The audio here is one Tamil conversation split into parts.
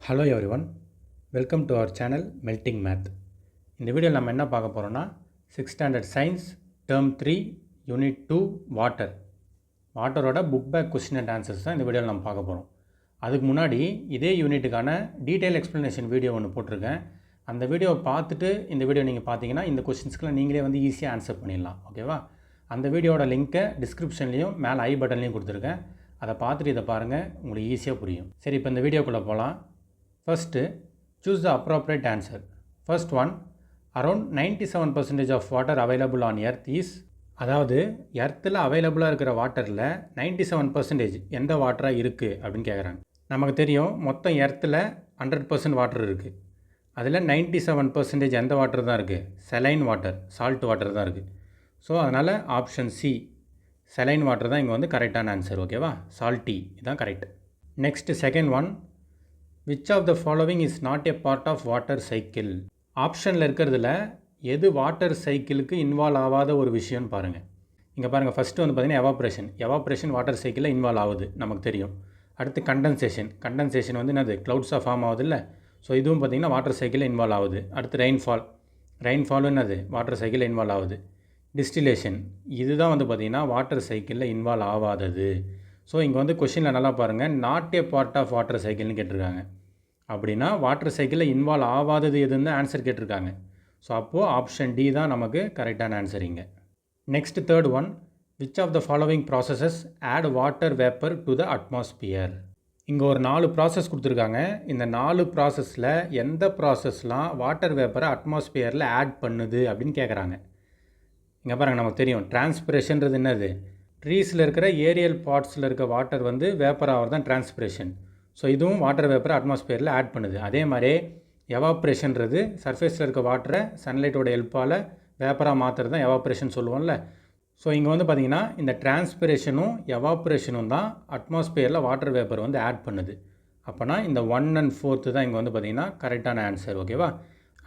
Hello everyone, welcome to our channel melting math. இந்த வீடியோவில் நம்ம என்ன பார்க்க போகிறோம்னா 6th standard science term 3 unit 2 வாட்டரோட book back question and answers தான் இந்த வீடியோவில் நம்ம பார்க்க போகிறோம். அதுக்கு முன்னாடி இதே யூனிட்டுக்கான டீட்டெயில் எக்ஸ்ப்ளனேஷன் வீடியோ ஒன்று போட்டிருக்கேன். அந்த வீடியோவை பார்த்துட்டு இந்த வீடியோ நீங்கள் பார்த்தீங்கன்னா இந்த கொஸ்டின்ஸ்க்குலாம் நீங்களே வந்து ஈஸியாக ஆன்சர் பண்ணிடலாம். ஓகேவா? அந்த வீடியோட லிங்க்கை டிஸ்கிரிப்ஷன்லேயும் மேலே ஐ பட்டன்லேயும் கொடுத்துருக்கேன். அதை பார்த்துட்டு இதை பாருங்கள், உங்களுக்கு ஈஸியாக புரியும். சரி, இப்போ இந்த வீடியோக்குள்ளே போகலாம். First, choose the appropriate answer. First one, around 97% of water available on earth is, அதாவது எர்த்தில் அவைலபிளாக இருக்கிற வாட்டரில் 97% எந்த வாட்டராக இருக்குது அப்படின்னு கேட்குறாங்க. நமக்கு தெரியும் மொத்தம் எர்த்தில் 100% வாட்டர் இருக்குது. அதில் 97% எந்த வாட்டர் தான் இருக்குது? செலைன் வாட்டர், சால்ட் வாட்டர் தான் இருக்குது. ஸோ அதனால் ஆப்ஷன் சி செலைன் வாட்டர் தான் இங்கே வந்து கரெக்டான ஆன்சர். ஓகேவா? சால்ட்டி இதுதான் correct. Next second one, which of the following is not a part of water cycle? ஆப்ஷனில் இருக்கிறதுல எது வாட்டர் சைக்கிளுக்கு இன்வால்வ் ஆகாத ஒரு விஷயம்னு பாருங்கள். இங்கே பாருங்கள், ஃபஸ்ட்டு வந்து பார்த்திங்கன்னா எவாப்ரேஷன் வாட்டர் சைக்கிளில் இன்வால்வ் ஆகுது, நமக்கு தெரியும். அடுத்து கண்டென்சேஷன் வந்து என்னது? க்ளவுட்ஸாக ஃபார்ம் ஆகுது இல்லை? ஸோ இதுவும் பார்த்திங்கன்னா வாட்டர் சைக்கிளில் இன்வால்வ் ஆகுது. அடுத்து ரெயின்ஃபாலும் என்னது? வாட்டர் சைக்கிளில் இன்வால்வ் ஆகுது. டிஸ்டிலேஷன் இதுதான் வந்து பார்த்திங்கன்னா வாட்டர் சைக்கிளில் இன்வால்வ் ஆகாதது. ஸோ இங்கே வந்து கொஷினில் நல்லா பாருங்கள், not a part of water சைக்கிள்னு கேட்டிருக்காங்க. அப்படின்னா வாட்டர் சைக்கிளில் இன்வால்வ் ஆகாதது எதுன்னு ஆன்சர் கேட்டிருக்காங்க. ஸோ அப்போது ஆப்ஷன் டி தான் நமக்கு கரெக்டான ஆன்சர் இங்கே. Next third one, which of the following processes add water vapour to the atmosphere? இங்கே ஒரு 4 ப்ராசஸ் கொடுத்துருக்காங்க. இந்த 4 ப்ராசஸில் எந்த ப்ராசஸ்லாம் வாட்டர் வேப்பரை அட்மாஸ்பியரில் ஆட் பண்ணுது அப்படின்னு கேட்குறாங்க. இங்கே பாருங்கள், நமக்கு தெரியும் டிரான்ஸ்பிரேஷன்றது என்னது? ட்ரீஸில் இருக்கிற ஏரியல் பார்ட்ஸில் இருக்க வாட்டர் வந்து வேப்பர் ஆகிறது தான் டிரான்ஸ்பிரேஷன். ஸோ இதுவும் வாட்டர் வேப்பரை அட்மாஸ்பியரில் ஆட் பண்ணுது. அதே மாதிரி எவாப்ரேஷன்றது சர்ஃபேஸில் இருக்க வாட்டரை சன்லைட்டோட ஹெல்ப்பால் வேப்பராக மாற்றுறது தான் எவாப்ரேஷன் சொல்லுவோம்ல. ஸோ இங்கே வந்து பார்த்திங்கன்னா இந்த டிரான்ஸ்பிரேஷனும் எவாப்ரேஷனும் தான் அட்மாஸ்பியரில் வாட்டர் வேப்பர் வந்து ஆட் பண்ணுது. அப்போனா இந்த 1 and 4 தான் இங்கே வந்து பார்த்திங்கன்னா கரெக்டான ஆன்சர். ஓகேவா?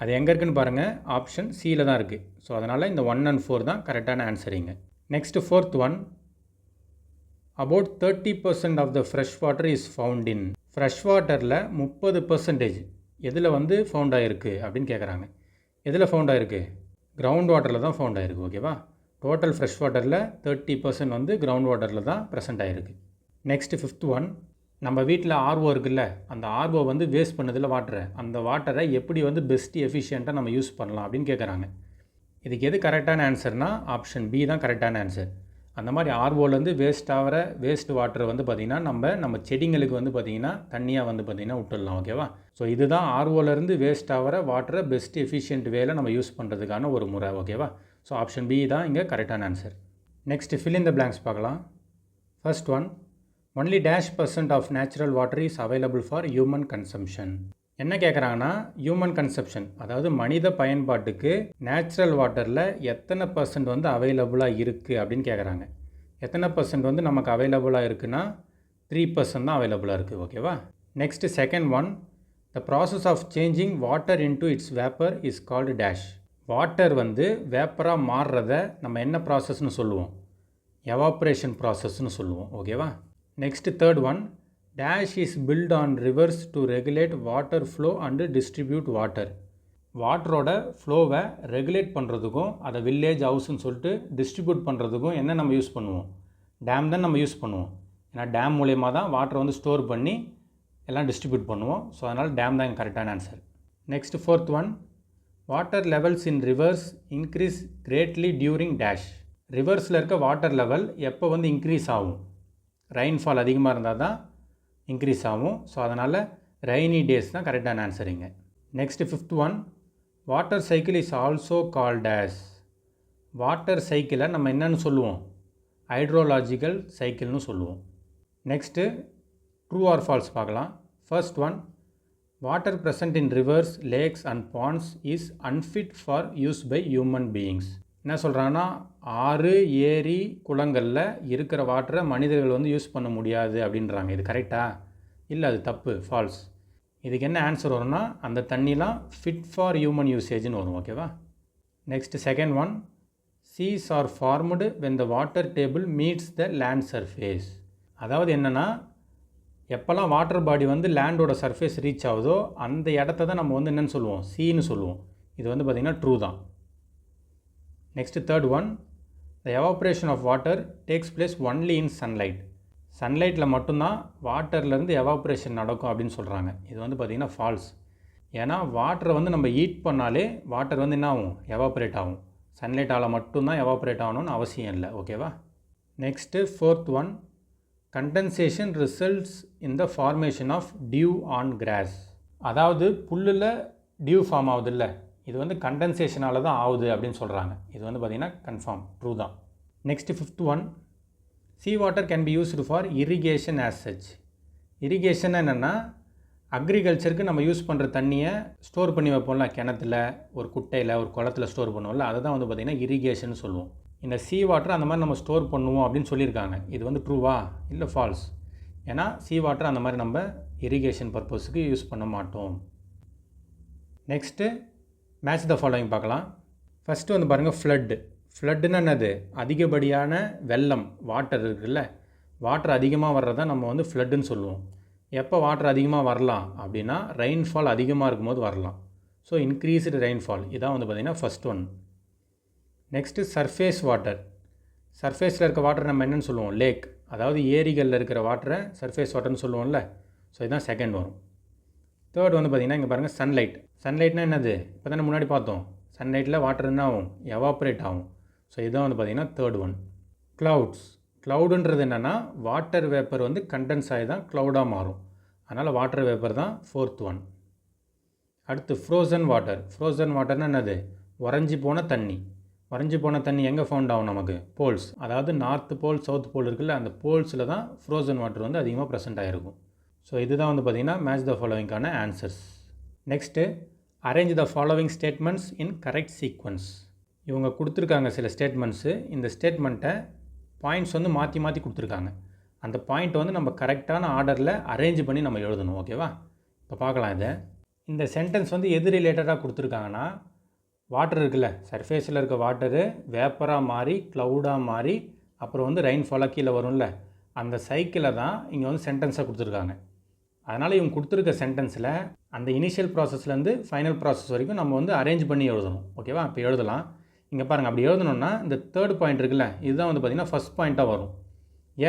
அது எங்கே இருக்குதுன்னு பாருங்கள், ஆப்ஷன் சியில் தான் இருக்குது. ஸோ அதனால் இந்த 1 and 4 தான் கரெக்டான ஆன்சர் இங்கே. Next fourth one, about 30% of the fresh water is found in. Fresh வாட்டரில் 30% எதில் வந்து ஃபவுண்ட் ஆகிருக்கு அப்படின்னு கேட்குறாங்க. எதில் ஃபவுண்ட் ஆகிருக்கு? கிரவுண்ட் வாட்டரில் தான் ஃபவுண்ட் ஆகிருக்கு. ஓகேவா? டோட்டல் ஃப்ரெஷ் வாட்டரில் 30% வந்து கிரவுண்ட் வாட்டரில் தான் ப்ரெசென்ட் ஆகிருக்கு. நெக்ஸ்ட் ஃபிஃப்த் ஒன், நம்ம வீட்டில் ஆர்ஓ இருக்குல்ல, அந்த ஆர்ஓ வந்து வேஸ்ட் பண்ணதில் வாட்டரை, அந்த வாட்டரை எப்படி வந்து பெஸ்ட்டு எஃபிஷியண்ட்டாக நம்ம யூஸ் பண்ணலாம் அப்படின்னு கேட்குறாங்க. இதுக்கு எது கரெக்டான ஆன்சர்னால் ஆப்ஷன் பி தான் கரெக்டான ஆன்சர். அந்த மாதிரி ஆர்ஓலேருந்து வேஸ்ட் வாட்டரை வந்து பார்த்திங்கன்னா நம்ம செடிங்களுக்கு வந்து பார்த்திங்கன்னா தண்ணியாக வந்து பார்த்திங்கன்னா விட்டுடலாம். ஓகேவா? ஸோ இதுதான் ஆர்ஓலேருந்து வேஸ்ட் ஆகிற வாட்டரை பெஸ்ட் எஃபிஷியன்ட் வேல நம்ம யூஸ் பண்ணுறதுக்கான ஒரு முறை. ஓகேவா? ஸோ ஆப்ஷன் பி தான் இங்கே கரெக்டான answer. Next fill in the blanks பார்க்கலாம். First one, only -% of natural water is available for human consumption. என்ன கேட்குறாங்கன்னா, ஹியூமன் கன்சப்ஷன் அதாவது மனித பயன்பாட்டுக்கு நேச்சுரல் வாட்டரில் எத்தனை % வந்து அவைலபிளாக இருக்குது அப்படின்னு கேட்குறாங்க. எத்தனை % வந்து நமக்கு அவைலபிளாக இருக்குன்னா 3% தான் அவைலபிளாக இருக்குது. ஓகேவா? Next second one, the process of changing water into its vapour is called dash. Water வந்து வேப்பராக மாறுறத நம்ம என்ன ப்ராசஸ்னு சொல்லுவோம்? எவாப்ரேஷன் ப்ராசஸ்னு சொல்லுவோம். ஓகேவா? Next third one, dash is built on rivers to regulate water flow and distribute water. வாட்டரோட ஃப்ளோவை ரெகுலேட் பண்ணுறதுக்கும் அதை வில்லேஜ் ஹவுஸ்ன்னு சொல்லிட்டு டிஸ்ட்ரிபியூட் பண்ணுறதுக்கும் என்ன நம்ம யூஸ் பண்ணுவோம்? டேம் தான் நம்ம யூஸ் பண்ணுவோம். ஏன்னா டேம் மூலயமா தான் வாட்டரை வந்து ஸ்டோர் பண்ணி எல்லாம் டிஸ்ட்ரிபியூட் பண்ணுவோம். ஸோ அதனால் டேம் தான் கரெக்டான answer. Next fourth one, water levels in reverse increase greatly during dash. ரிவர்ஸில் இருக்க வாட்டர் லெவல் எப்போ வந்து இன்க்ரீஸ் ஆகும்? ரெயின்ஃபால் அதிகமாக இருந்தால் தான் இன்க்ரீஸ் ஆகும். ஸோ அதனால் ரெய்னி டேஸ் தான் கரெக்டான ஆன்சர் இங்கே. Next fifth one, water cycle is also called as. Water சைக்கிளை நம்ம என்னன்னு சொல்லுவோம்? ஹைட்ரோலாஜிக்கல் சைக்கிள்னு சொல்லுவோம். நெக்ஸ்ட்டு ட்ரூ ஆர் ஃபால்ஸ் பார்க்கலாம். First one, water present in rivers, lakes and ponds is unfit for use by human beings. என்ன சொல்கிறாங்கன்னா, ஆறு ஏரி குளங்களில் இருக்கிற வாட்டரை மனிதர்கள் வந்து யூஸ் பண்ண முடியாது அப்படின்றாங்க. இது கரெக்டாக? இல்லை, அது தப்பு, ஃபால்ஸ். இதுக்கு என்ன ஆன்சர் வரும்னா அந்த தண்ணிலாம் ஃபிட் ஃபார் ஹியூமன் யூசேஜ்னு வரும். ஓகேவா? Next second one, seas are formed when the water table meets the land surface. அதாவது என்னென்னா எப்போல்லாம் வாட்டர் பாடி வந்து லேண்டோட சர்ஃபேஸ் ரீச் ஆகுதோ அந்த இடத்த தான் நம்ம வந்து என்னென்னு சொல்லுவோம், சீன்னு சொல்லுவோம். இது வந்து பார்த்திங்கன்னா ட்ரூ தான். Next third one, the evaporation of water takes place only in sunlight. சன்லைட்டில் மட்டும்தான் வாட்டர்லேருந்து எவாப்ரேஷன் நடக்கும் அப்படின்னு சொல்கிறாங்க. இது வந்து பார்த்திங்கன்னா ஃபால்ஸ். ஏன்னா வாட்டரை வந்து நம்ம ஹீட் பண்ணாலே வாட்டர் வந்து என்ன ஆகும், எவாப்ரேட் ஆகும். சன்லைட்டால் மட்டும்தான் எவாப்ரேட் ஆகணும்னு அவசியம் இல்லை. ஓகேவா? Next fourth one, condensation results in the formation of dew on grass. அதாவது புல்லில் டியூ ஃபார்ம் ஆகுது இல்லை, இது வந்து கண்டென்சேஷனால் தான் ஆகுது அப்படின்னு சொல்கிறாங்க. இது வந்து பார்த்திங்கன்னா கன்ஃபார்ம் ட்ரூ தான். Next fifth one, sea water can be used for irrigation as such. Irrigation என்னென்னா அக்ரிகல்ச்சருக்கு நம்ம யூஸ் பண்ணுற தண்ணியை ஸ்டோர் பண்ணி வைப்போம்ல, கிணத்துல ஒரு குட்டையில் ஒரு குளத்தில் ஸ்டோர் பண்ணுவோம்ல, அதை தான் வந்து பார்த்திங்கன்னா இரிகேஷன் சொல்லுவோம். இந்த சீ வாட்டர் அந்த மாதிரி நம்ம ஸ்டோர் பண்ணுவோம் அப்படின்னு சொல்லியிருக்காங்க. இது வந்து ட்ரூவா இல்லை ஃபால்ஸ்? ஏன்னா சீ வாட்டர் அந்த மாதிரி நம்ம இரிகேஷன் பர்பஸுக்கு யூஸ் பண்ண மாட்டோம். நெக்ஸ்ட்டு மேட்ச் த ஃபாலோயிங் பார்க்கலாம். ஃபஸ்ட்டு வந்து பாருங்கள், ஃப்ளட்டுன்னு என்னது, அதிகப்படியான வெள்ளம், வாட்டர் இருக்குல்ல, வாட்டர் அதிகமாக வர்றதான் நம்ம வந்து ஃப்ளட்டுன்னு சொல்லுவோம். எப்போ வாட்டர் அதிகமாக வரலாம் அப்படின்னா ரெயின்ஃபால் அதிகமாக இருக்கும்போது வரலாம். ஸோ இன்க்ரீஸ்டு ரெயின்ஃபால், இதான் வந்து பார்த்திங்கன்னா first one. Next surface water. சர்ஃபேஸில் இருக்க வாட்டர் நம்ம என்னென்னு சொல்லுவோம், லேக். அதாவது ஏரிகளில் இருக்கிற வாட்டரை சர்ஃபேஸ் வாட்டர்னு சொல்லுவோம்ல. ஸோ இதுதான் செகண்ட் வரும். தேர்ட் வந்து பார்த்திங்கன்னா இங்கே பாருங்கள், சன்லைட்னா என்னது, இப்போ தானே முன்னாடி பார்த்தோம், சன்லைட்டில் வாட்டர் என்ன ஆகும், எவாப்ரேட் ஆகும். ஸோ இதுதான் வந்து பார்த்திங்கன்னா தேர்ட் ஒன். க்ளவுடுன்றது என்னென்னா வாட்டர் வேப்பர் வந்து கண்டென்ஸ் ஆகி தான் க்ளவுடாக மாறும். அதனால் வாட்டர் வேப்பர் தான் ஃபோர்த் ஒன். அடுத்து ஃப்ரோசன் வாட்டர்னா என்னது, உறைஞ்சி போன தண்ணி எங்கே ஃபவுண்ட் ஆகும் நமக்கு, போல்ஸ். அதாவது நார்த் போல் சவுத் போல் இருக்குல்ல, அந்த போல்ஸில் தான் ஃப்ரோசன் வாட்டர் வந்து அதிகமாக ப்ரெசென்ட் ஆகிருக்கும். ஸோ இதுதான் வந்து பார்த்திங்கன்னா மேட்ச் த ஃபாலோவிங்கான answers. Next arrange the following statements in correct sequence. இவங்க கொடுத்துருக்காங்க சில ஸ்டேட்மெண்ட்ஸு. இந்த ஸ்டேட்மெண்ட்டை பாயிண்ட்ஸ் வந்து மாற்றி கொடுத்துருக்காங்க. அந்த பாயிண்ட்டை வந்து நம்ம கரெக்டான ஆர்டரில் அரேஞ்ச் பண்ணி நம்ம எழுதணும். ஓகேவா? இப்போ பார்க்கலாம். இதை இந்த சென்டென்ஸ் வந்து எது ரிலேட்டடாக கொடுத்துருக்காங்கன்னா, வாட்டர் இருக்குல்ல, சர்ஃபேஸில் இருக்க வாட்டரு வேப்பராக மாறி க்ளவுடாக மாறி அப்புறம் வந்து ரெயின்ஃபாலாக கீழே வரும்ல, அந்த சைக்கிளை தான் இங்கே வந்து சென்டென்ஸாக கொடுத்துருக்காங்க. அதனால் இவங்க கொடுத்துருக்க சென்டென்ஸில் அந்த இனிஷியல் ப்ராசஸ்லேருந்து ஃபைனல் ப்ராசஸ் வரைக்கும் நம்ம வந்து அரேஞ்ச் பண்ணி எழுதணும். ஓகேவா? இப்போ எழுதலாம். இங்கே பாருங்கள், அப்படி எழுதணுன்னா இந்த தேர்ட் பாயிண்ட் இருக்குல்ல, இதுதான் வந்து பார்த்திங்கன்னா ஃபஸ்ட் பாயிண்ட்டாக வரும்.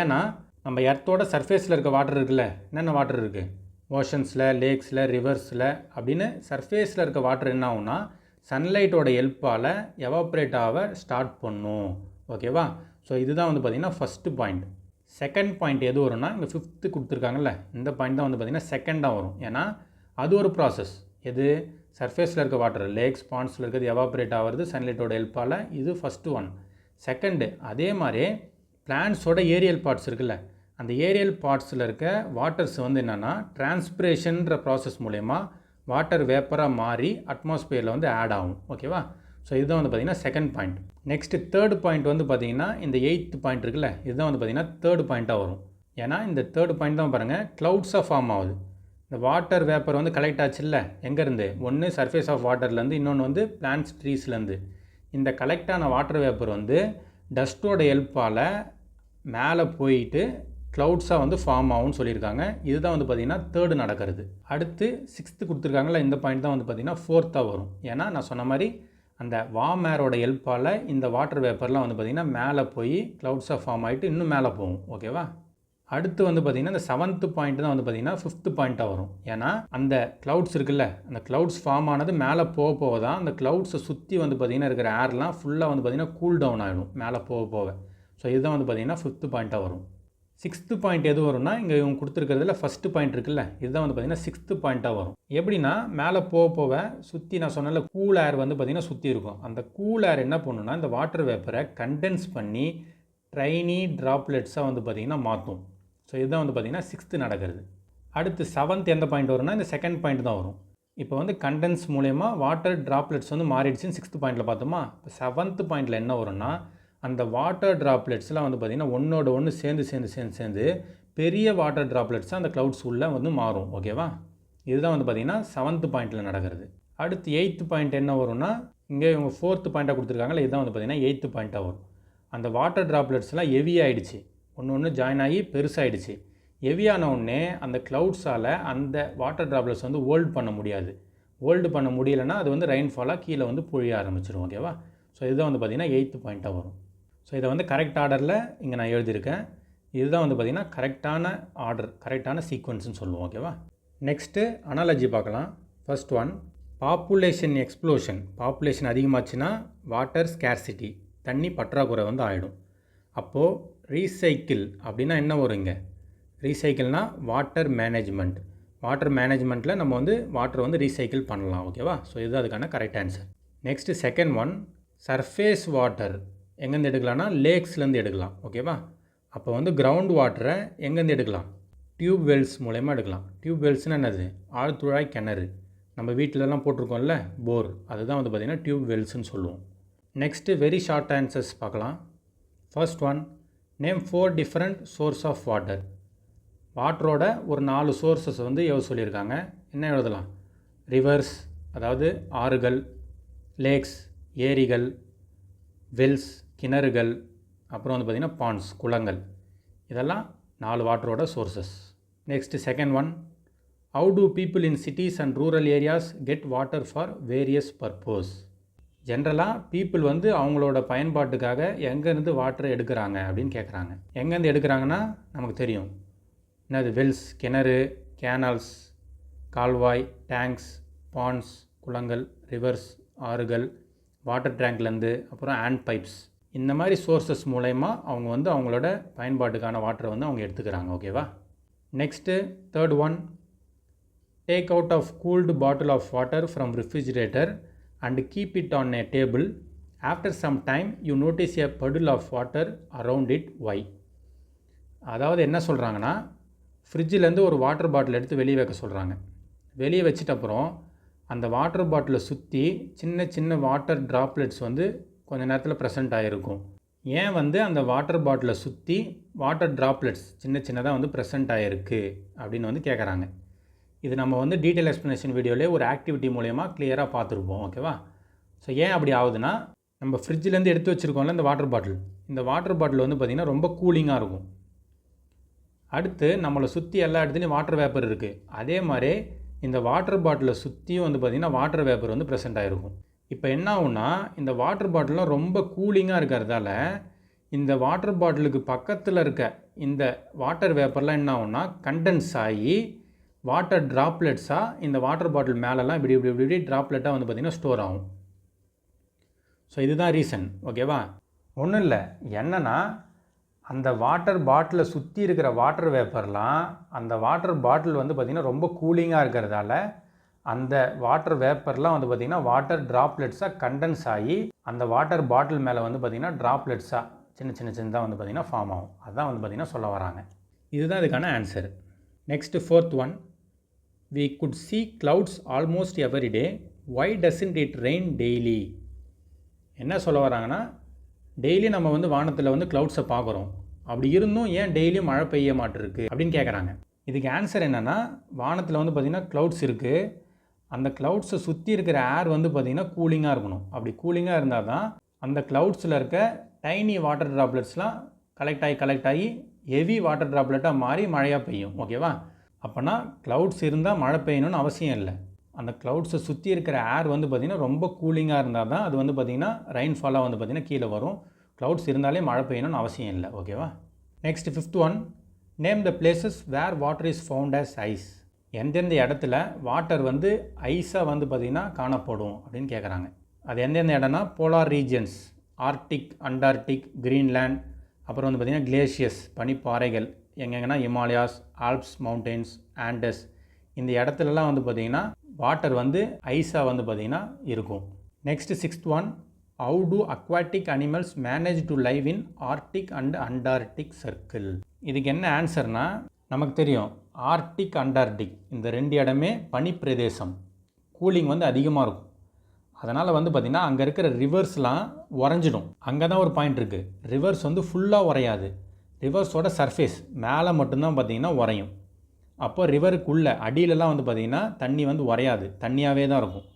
ஏன்னா நம்ம எர்த்தோட சர்ஃபேஸில் இருக்க வாட்டர் இருக்குல்ல, என்னென்ன வாட்டர் இருக்குது, ஓஷன்ஸில், லேக்ஸில், ரிவர்ஸில் அப்படின்னு சர்ஃபேஸில் இருக்க வாட்டர் என்ன ஆகும்னா சன்லைட்டோட ஹெல்ப்பால் எவாப்ரேட் ஆக ஸ்டார்ட் பண்ணும். ஓகேவா? ஸோ இதுதான் வந்து பார்த்திங்கன்னா ஃபஸ்ட்டு பாயிண்ட். செகண்ட் பாயிண்ட் எது வரும்னா இங்கே ஃபிஃப்த்து கொடுத்துருக்காங்கல்ல, இந்த பாயிண்ட் தான் வந்து பார்த்திங்கன்னா செகண்டாக வரும். ஏன்னா அது ஒரு ப்ராசஸ். எது, சர்ஃபேஸில் இருக்க வாட்டர், லேக்ஸ், பாண்ட்ஸில் இருக்கிறது எவாப்ரேட் ஆகிறது சன்லைட்டோட ஹெல்ப்பால். இது ஃபஸ்ட்டு ஒன். செகண்டு, அதே மாதிரி பிளான்ட்ஸோட ஏரியல் பார்ட்ஸ் இருக்குல்ல, அந்த ஏரியல் பார்ட்ஸில் இருக்க வாட்டர்ஸ் வந்து என்னென்னா டிரான்ஸ்பிரேஷன்ற ப்ராசஸ் மூலயமா வாட்டர் வேப்பராக மாறி அட்மாஸ்பியரில் வந்து ஆட் ஆகும். ஓகேவா? ஸோ இதுதான் வந்து பார்த்திங்கன்னா second point. Next third point வந்து பார்த்திங்கன்னா இந்த எயித்து பாயிண்ட் இருக்குல்ல, இதுதான் வந்து பார்த்திங்கன்னா தேர்ட் பாயிண்ட்டாக வரும். ஏன்னா இந்த தேர்ட் பாயிண்ட் தான் பாருங்கள், க்ளவுட்ஸாக ஃபார்ம் ஆகுது. இந்த வாட்டர் வேப்பர் வந்து கலெக்ட் ஆச்சு இல்லை, எங்கேருந்து, ஒன்று சர்ஃபேஸ் ஆஃப் வாட்டர்லேருந்து, இன்னொன்று வந்து பிளான்ட்ஸ் ட்ரீஸ்லேருந்து. இந்த கலெக்டான வாட்டர் வேப்பர் வந்து டஸ்ட்டோட ஹெல்ப்பால் மேலே போயிட்டு க்ளவுட்ஸாக வந்து ஃபார்ம் ஆகும்னு சொல்லியிருக்காங்க. இதுதான் வந்து பார்த்திங்கன்னா தேர்டு நடக்கிறது. அடுத்து சிக்ஸ்த்து கொடுத்துருக்காங்களா, இந்த பாயிண்ட் தான் வந்து பார்த்திங்கன்னா ஃபோர்த்தாக வரும். ஏன்னா நான் சொன்ன மாதிரி அந்த வார்ம் ஏரோட ஹெல்ப்பால் இந்த வாட்டர் வேப்பர்லாம் வந்து பார்த்திங்கன்னா மேலே போய் க்ளவுட்ஸாக ஃபார்ம் ஆகிட்டு இன்னும் மேலே போகும். ஓகேவா? அடுத்து வந்து பார்த்திங்கன்னா இந்த செவன்த்து பாயிண்ட் தான் வந்து பார்த்திங்கன்னா ஃபிஃப்த்து பாயிண்ட்டாக வரும். ஏன்னா அந்த க்ளவுட்ஸ் இருக்குல்ல, அந்த க்ளவுட்ஸ் ஃபார்ம் ஆனது மேலே போக தான் அந்த க்ளவுட்ஸை சுற்றி வந்து பார்த்திங்கன்னா இருக்கிற ஏர்லாம் ஃபுல்லாக வந்து பார்த்திங்கன்னா கூல் டவுன் ஆகிடும் மேலே போக. ஸோ இதுதான் வந்து பார்த்திங்கன்னா ஃபிஃப்த்து பாயிண்ட்டாக வரும். சிக்ஸ்த்து பாயிண்ட் எது வரும்னா இங்கே இவங்க கொடுத்துருக்கிறதுல ஃபஸ்ட்டு பாயிண்ட் இருக்குல்ல, இதுதான் வந்து பார்த்திங்கன்னா சிக்ஸ்த்து பாயிண்ட்டாக வரும். எப்படின்னா மேலே போக சுற்றி நான் சொன்னல கூல் ஏர் வந்து பார்த்திங்கன்னா சுற்றி இருக்கும். அந்த கூல் ஏர் என்ன பண்ணுன்னா இந்த வாட்டர் வேப்பரை கண்டென்ஸ் பண்ணி ட்ரைனி ட்ராப்லெட்ஸாக வந்து பார்த்திங்கன்னா மாற்றும். ஸோ இதுதான் வந்து பார்த்திங்கன்னா சிக்ஸ்த்து நடக்கிறது. அடுத்து செவன்த் எந்த பாயிண்ட் வரும்னா இந்த செகண்ட் பாயிண்ட் தான் வரும். இப்போ வந்து கண்டென்ஸ் மூலயமா வாட்டர் ட்ராப்லெட்ஸ் வந்து மாறிடுச்சுன்னு சிக்ஸ்த்து பாயிண்டில் பார்த்தோமா. இப்போ செவன்த்து பாயிண்டில் என்ன வரும்னா அந்த வாட்டர் ட்ராப்லெட்ஸ்லாம் வந்து பார்த்திங்கன்னா ஒன்றோட ஒன்று சேர்ந்து பெரிய வாட்டர் ட்ராப்லெட்ஸாக அந்த க்ளவுட்ஸ் உள்ளே வந்து மாறும். ஓகேவா? இதுதான் வந்து பார்த்திங்கன்னா செவன்த்து பாயிண்டில் நடக்கிறது. அடுத்து எயித்து பாயிண்ட் என்ன வரும்னா இங்கே இவங்க ஃபோர்த்து பாயிண்ட்டாக கொடுத்துருக்காங்களே, இதுதான் வந்து பார்த்திங்கன்னா எயித்து பாயிண்ட்டாக வரும். அந்த வாட்டர் ட்ராப்லெட்ஸ்லாம் ஹெவி ஆகிடுச்சு, ஒன்று ஜாயின் ஆகி பெருசாகிடுச்சு. ஹெவியான உடனே அந்த க்ளவுட்ஸால் அந்த வாட்டர் ட்ராப்லெட்ஸ் வந்து ஹோல்ட் பண்ண முடியாது. ஹோல்டு பண்ண முடியலைன்னா அது வந்து ரெயின்ஃபாலாக கீழே வந்து பொழிய ஆரம்பிச்சிடும். ஓகேவா? ஸோ இதுதான் வந்து பார்த்திங்கன்னா 8th பாயிண்ட்டாக வரும். ஸோ இதை வந்து கரெக்ட் ஆர்டரில் இங்கே நான் எழுதியிருக்கேன். இதுதான் வந்து பார்த்திங்கன்னா கரெக்டான ஆர்டர், கரெக்டான சீக்வன்ஸ்னு சொல்லுவோம். ஓகேவா? நெக்ஸ்ட்டு அனாலஜி பார்க்கலாம். First one, population explosion. Population அதிகமாச்சுன்னா வாட்டர் ஸ்கேர்சிட்டி, தண்ணி பற்றாக்குறை வந்து ஆகிடும். அப்போது ரீசைக்கிள் அப்படின்னா என்ன வரும் இங்கே? ரீசைக்கிள்னா வாட்டர் மேனேஜ்மெண்ட். வாட்டர் மேனேஜ்மெண்ட்டில் நம்ம வந்து வாட்டர் வந்து ரீசைக்கிள் பண்ணலாம். ஓகேவா? ஸோ இதுதான் அதுக்கான correct answer. Next second one, surface water எங்கேருந்து எடுக்கலாம்னா லேக்ஸ்லேருந்து எடுக்கலாம். ஓகேவா? அப்போ வந்து கிரவுண்ட் வாட்டரை எங்கேருந்து எடுக்கலாம்? டியூப் வெல்ஸ் மூலயமா எடுக்கலாம். டியூப் வெல்ஸ்னால் என்னது? ஆழ்துழாய் கிணறு. நம்ம வீட்டிலலாம் போட்டிருக்கோம்ல போர், அதுதான் வந்து பார்த்திங்கன்னா டியூப் வெல்ஸ்ன்னு சொல்லுவோம். நெக்ஸ்ட்டு வெரி ஷார்ட் ஆன்சர்ஸ் பார்க்கலாம். First one, name 4 different source of water. வாட்டரோட ஒரு 4 சோர்ஸஸ் வந்து சொல்லியிருக்காங்க. என்ன எழுதலாம்? ரிவர்ஸ், அதாவது ஆறுகள், லேக்ஸ், ஏரிகள், வெல்ஸ், கிணறுகள், அப்புறம் வந்து பார்த்திங்கன்னா பாண்ட்ஸ், குளங்கள். இதெல்லாம் 4 வாட்டரோட sources. Next second one, how do people in cities and rural areas get water for various purpose. ஜென்ரலாக பீப்புள் வந்து அவங்களோட பயன்பாட்டுக்காக எங்கேருந்து வாட்டரை எடுக்கிறாங்க அப்படின்னு கேட்குறாங்க. எங்கேருந்து எடுக்கிறாங்கன்னா நமக்கு தெரியும். என்னது? வெல்ஸ், கிணறு, கேனல்ஸ், கால்வாய், டேங்க்ஸ், பாண்ட்ஸ், குளங்கள், ரிவர்ஸ், ஆறுகள், வாட்டர் டேங்க்லேருந்து, அப்புறம் ஹேண்ட் பைப்ஸ். இந்த மாதிரி சோர்ஸஸ் மூலயமா அவங்க வந்து அவங்களோட பயன்பாட்டுக்கான வாட்டரை வந்து அவங்க எடுத்துக்கிறாங்க. ஓகேவா? Next third one, take out of cooled bottle of water from refrigerator and keep it on a table. After some time you notice a puddle of water around it. Why? அதாவது என்ன சொல்கிறாங்கன்னா, ஃப்ரிட்ஜிலேருந்து ஒரு வாட்டர் பாட்டில் எடுத்து வெளியே வைக்க சொல்கிறாங்க. வெளியே வச்சிட்ட அப்புறம் அந்த வாட்டர் பாட்டிலை சுற்றி சின்ன சின்ன வாட்டர் ட்ராப்லெட்ஸ் வந்து கொஞ்சம் நேரத்தில் ப்ரெசென்ட் ஆகிருக்கும். ஏன் வந்து அந்த வாட்டர் பாட்டிலை சுற்றி வாட்டர் ட்ராப்லெட்ஸ் சின்ன சின்னதாக வந்து ப்ரெசென்ட் ஆகிருக்கு அப்படின்னு வந்து கேட்குறாங்க. இது நம்ம வந்து டீட்டெயில் எக்ஸ்ப்ளனேஷன் வீடியோவிலே ஒரு ஆக்டிவிட்டி மூலயமா கிளியராக பார்த்துருப்போம். ஓகேவா? ஸோ ஏன் அப்படி ஆகுதுன்னா, நம்ம ஃப்ரிட்ஜிலேருந்து எடுத்து வச்சுருக்கோம்ல இந்த வாட்டர் பாட்டில், இந்த வாட்டர் பாட்டில் வந்து பார்த்திங்கன்னா ரொம்ப கூலிங்காக இருக்கும். அடுத்து நம்மளை சுற்றி எல்லா இடத்துலையும் வாட்டர் வேப்பர் இருக்குது. அதே மாதிரி இந்த வாட்டர் பாட்டிலை சுற்றியும் வந்து பார்த்திங்கன்னா வாட்டர் வேப்பர் வந்து ப்ரெசென்ட் ஆகிருக்கும். இப்போ என்ன ஆகும்னா, இந்த வாட்டர் பாட்டிலாம் ரொம்ப கூலிங்காக இருக்கிறதால இந்த வாட்டர் பாட்டிலுக்கு பக்கத்தில் இருக்க இந்த வாட்டர் வேப்பர்லாம் என்ன ஆகும்னா கண்டென்ஸ் ஆகி வாட்டர் ட்ராப்லெட்ஸாக இந்த வாட்டர் பாட்டில் மேலெல்லாம் இப்படி இப்படி இப்படி ட்ராப்லெட்டாக வந்து பார்த்திங்கன்னா ஸ்டோர் ஆகும். ஸோ இதுதான் ரீசன். ஓகேவா? ஒன்றும் இல்லை, என்னென்னா அந்த வாட்டர் பாட்டிலை சுற்றி இருக்கிற வாட்டர் வேப்பர்லாம் அந்த வாட்டர் பாட்டில் வந்து பார்த்திங்கன்னா ரொம்ப கூலிங்காக இருக்கிறதால அந்த வாட்டர் வேப்பர்லாம் வந்து பார்த்திங்கன்னா வாட்டர் ட்ராப்லெட்ஸாக கண்டென்ஸ் ஆகி அந்த வாட்டர் பாட்டில் மேலே வந்து பார்த்திங்கன்னா ட்ராப்லெட்ஸாக சின்ன சின்ன சின்னதாக வந்து பார்த்திங்கன்னா ஃபார்ம் ஆகும். அதுதான் வந்து பார்த்திங்கன்னா சொல்ல வராங்க. இதுதான் இதுக்கான answer. Next fourth one, we could see clouds almost every day. Why doesn't it rain daily? என்ன சொல்ல வராங்கன்னா, டெய்லி நம்ம வந்து வானத்தில் வந்து க்ளவுட்ஸை பார்க்குறோம், அப்படி இருந்தும் ஏன் டெய்லியும் மழை பெய்ய மாட்டிருக்கு அப்படின்னு கேட்குறாங்க. இதுக்கு ஆன்சர் என்னென்னா, வானத்தில் வந்து பார்த்திங்கன்னா க்ளவுட்ஸ் இருக்குது. அந்த க்ளவுட்ஸை சுற்றி இருக்கிற ஏர் வந்து பார்த்திங்கன்னா கூலிங்காக இருக்கணும். அப்படி கூலிங்காக இருந்தால் தான் அந்த க்ளவுட்ஸில் இருக்க டைனி வாட்டர் ட்ராப்லெட்ஸ்லாம் கலெக்ட் ஆகி ஹெவி வாட்டர் ட்ராப்லெட்டாக மாறி மழையாக பெய்யும். ஓகேவா? அப்போனா க்ளவுட்ஸ் இருந்தால் மழை பெய்யணும்னு அவசியம் இல்லை. அந்த க்ளவுட்ஸை சுற்றி இருக்கிற ஏர் வந்து பார்த்திங்கன்னா ரொம்ப கூலிங்காக இருந்தால் தான் அது வந்து பார்த்திங்கன்னா ரெயின்ஃபாலாக வந்து பார்த்திங்கன்னா கீழே வரும். க்ளவுட்ஸ் இருந்தாலே மழை பெய்யணும்னு அவசியம் இல்லை. ஓகேவா? Next fifth one, name the places where water is found as ice. எந்தெந்த இடத்துல வாட்டர் வந்து ஐஸாக வந்து பார்த்திங்கன்னா காணப்படும் அப்படின்னு கேட்குறாங்க. அது எந்தெந்த இடம்னா polar regions, Arctic, Antarctic, Greenland, அப்புறம் வந்து பார்த்திங்கன்னா கிளேஷியஸ், பனிப்பாறைகள் எங்கெங்கன்னா ஹிமாலயாஸ், ஆல்ப்ஸ் மவுண்டெயின்ஸ், ஆண்டஸ், இந்த இடத்துலலாம் வந்து பார்த்திங்கன்னா வாட்டர் வந்து ஐஸாக வந்து பார்த்திங்கன்னா இருக்கும். Next sixth one, how to aquatic animals manage to live in Arctic and Antarctic circle. இதுக்கு என்ன ஆன்சர்னால், நமக்கு தெரியும் ஆர்டிக், அண்டார்டிக் இந்த 2 இடமே பனிப்பிரதேசம், கூலிங் வந்து அதிகமாக இருக்கும். அதனால் வந்து பார்த்திங்கன்னா அங்கே இருக்கிற ரிவர்ஸ்லாம் உறைஞ்சிடும். அங்கே தான் ஒரு பாயிண்ட் இருக்குது, ரிவர்ஸ் வந்து ஃபுல்லாக உறையாது, ரிவர்ஸோட சர்ஃபேஸ் மேலே மட்டும்தான் பார்த்திங்கன்னா உறையும். அப்போ ரிவருக்குள்ளே அடியிலலாம் வந்து பார்த்திங்கன்னா தண்ணி வந்து உறையாது, தண்ணியாகவே தான் இருக்கும்.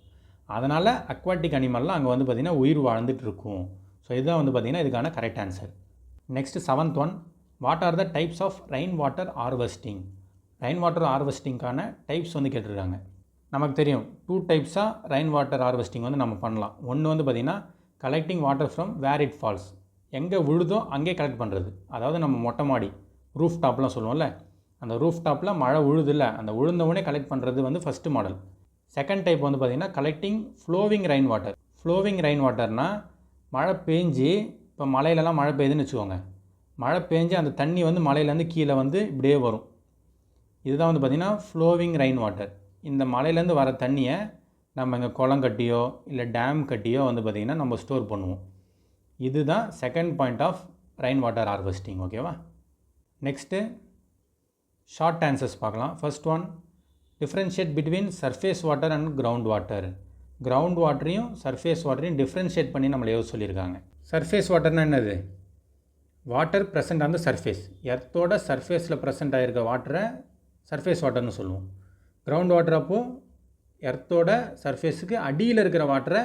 அதனால் அக்வாட்டிக் அனிமல்லாம் அங்கே வந்து பார்த்திங்கன்னா உயிர் வாழ்ந்துட்டு இருக்கும். ஸோ இதுதான் வந்து பார்த்திங்கன்னா இதுக்கான correct answer. Next seventh one, what are the types of rain water harvesting? Rain water ஹார்வெஸ்டிங்கான டைப்ஸ் வந்து கேட்டிருக்காங்க. நமக்கு தெரியும் 2 டைப்ஸாக ரெயின் வாட்டர் ஹார்வெஸ்டிங் வந்து நம்ம பண்ணலாம். ஒன்று வந்து பார்த்திங்கன்னா collecting water from where it falls, எங்கே விழுதோ அங்கே கலெக்ட் பண்ணுறது. அதாவது நம்ம மொட்டை மாடி ரூஃப் டாப்லாம் சொல்லுவோம்ல, அந்த ரூஃப் டாப்பில் மழை விழுதில்ல, அந்த விழுந்தவுடனே கலெக்ட் பண்ணுறது வந்து ஃபஸ்ட்டு மாடல். செகண்ட் டைப் வந்து பார்த்திங்கன்னா collecting flowing rain water. Flowing rain வாட்டர்னால் மழை பெஞ்சு, இப்போ மலையிலலாம் மழை பெய்யுதுன்னு வச்சுக்கோங்க, மழை பெஞ்சு அந்த தண்ணி வந்து மலையிலேருந்து கீழே வந்து இப்படியே வரும். இதுதான் வந்து பார்த்திங்கன்னா ஃப்ளோவிங் ரெயின் வாட்டர். இந்த மலையிலேருந்து வர தண்ணியை நம்ம இங்கே குளம் கட்டியோ இல்லை டேம் கட்டியோ வந்து பார்த்திங்கன்னா நம்ம ஸ்டோர் பண்ணுவோம். இதுதான் second point of rain water harvesting. ஓகேவா? நெக்ஸ்ட்டு ஷார்ட் ஆன்சர்ஸ் பார்க்கலாம். First one, differentiate between surface water and ground water. Ground வாட்டரையும் சர்ஃபேஸ் வாட்டரையும் டிஃப்ரென்ஷியேட் பண்ணி நம்மளை எழுத சொல்லியிருக்காங்க. சர்ஃபேஸ் வாட்டர்னால் என்னது? Water present on the surface, எர்த்தோட சர்ஃபேஸில் ப்ரெசென்ட் ஆகிருக்க வாட்டரை சர்ஃபேஸ் வாட்டர்னு சொல்லுவோம். கிரவுண்ட் வாட்டர் அப்போது எர்த்தோட சர்ஃபேஸுக்கு அடியில் இருக்கிற வாட்டரை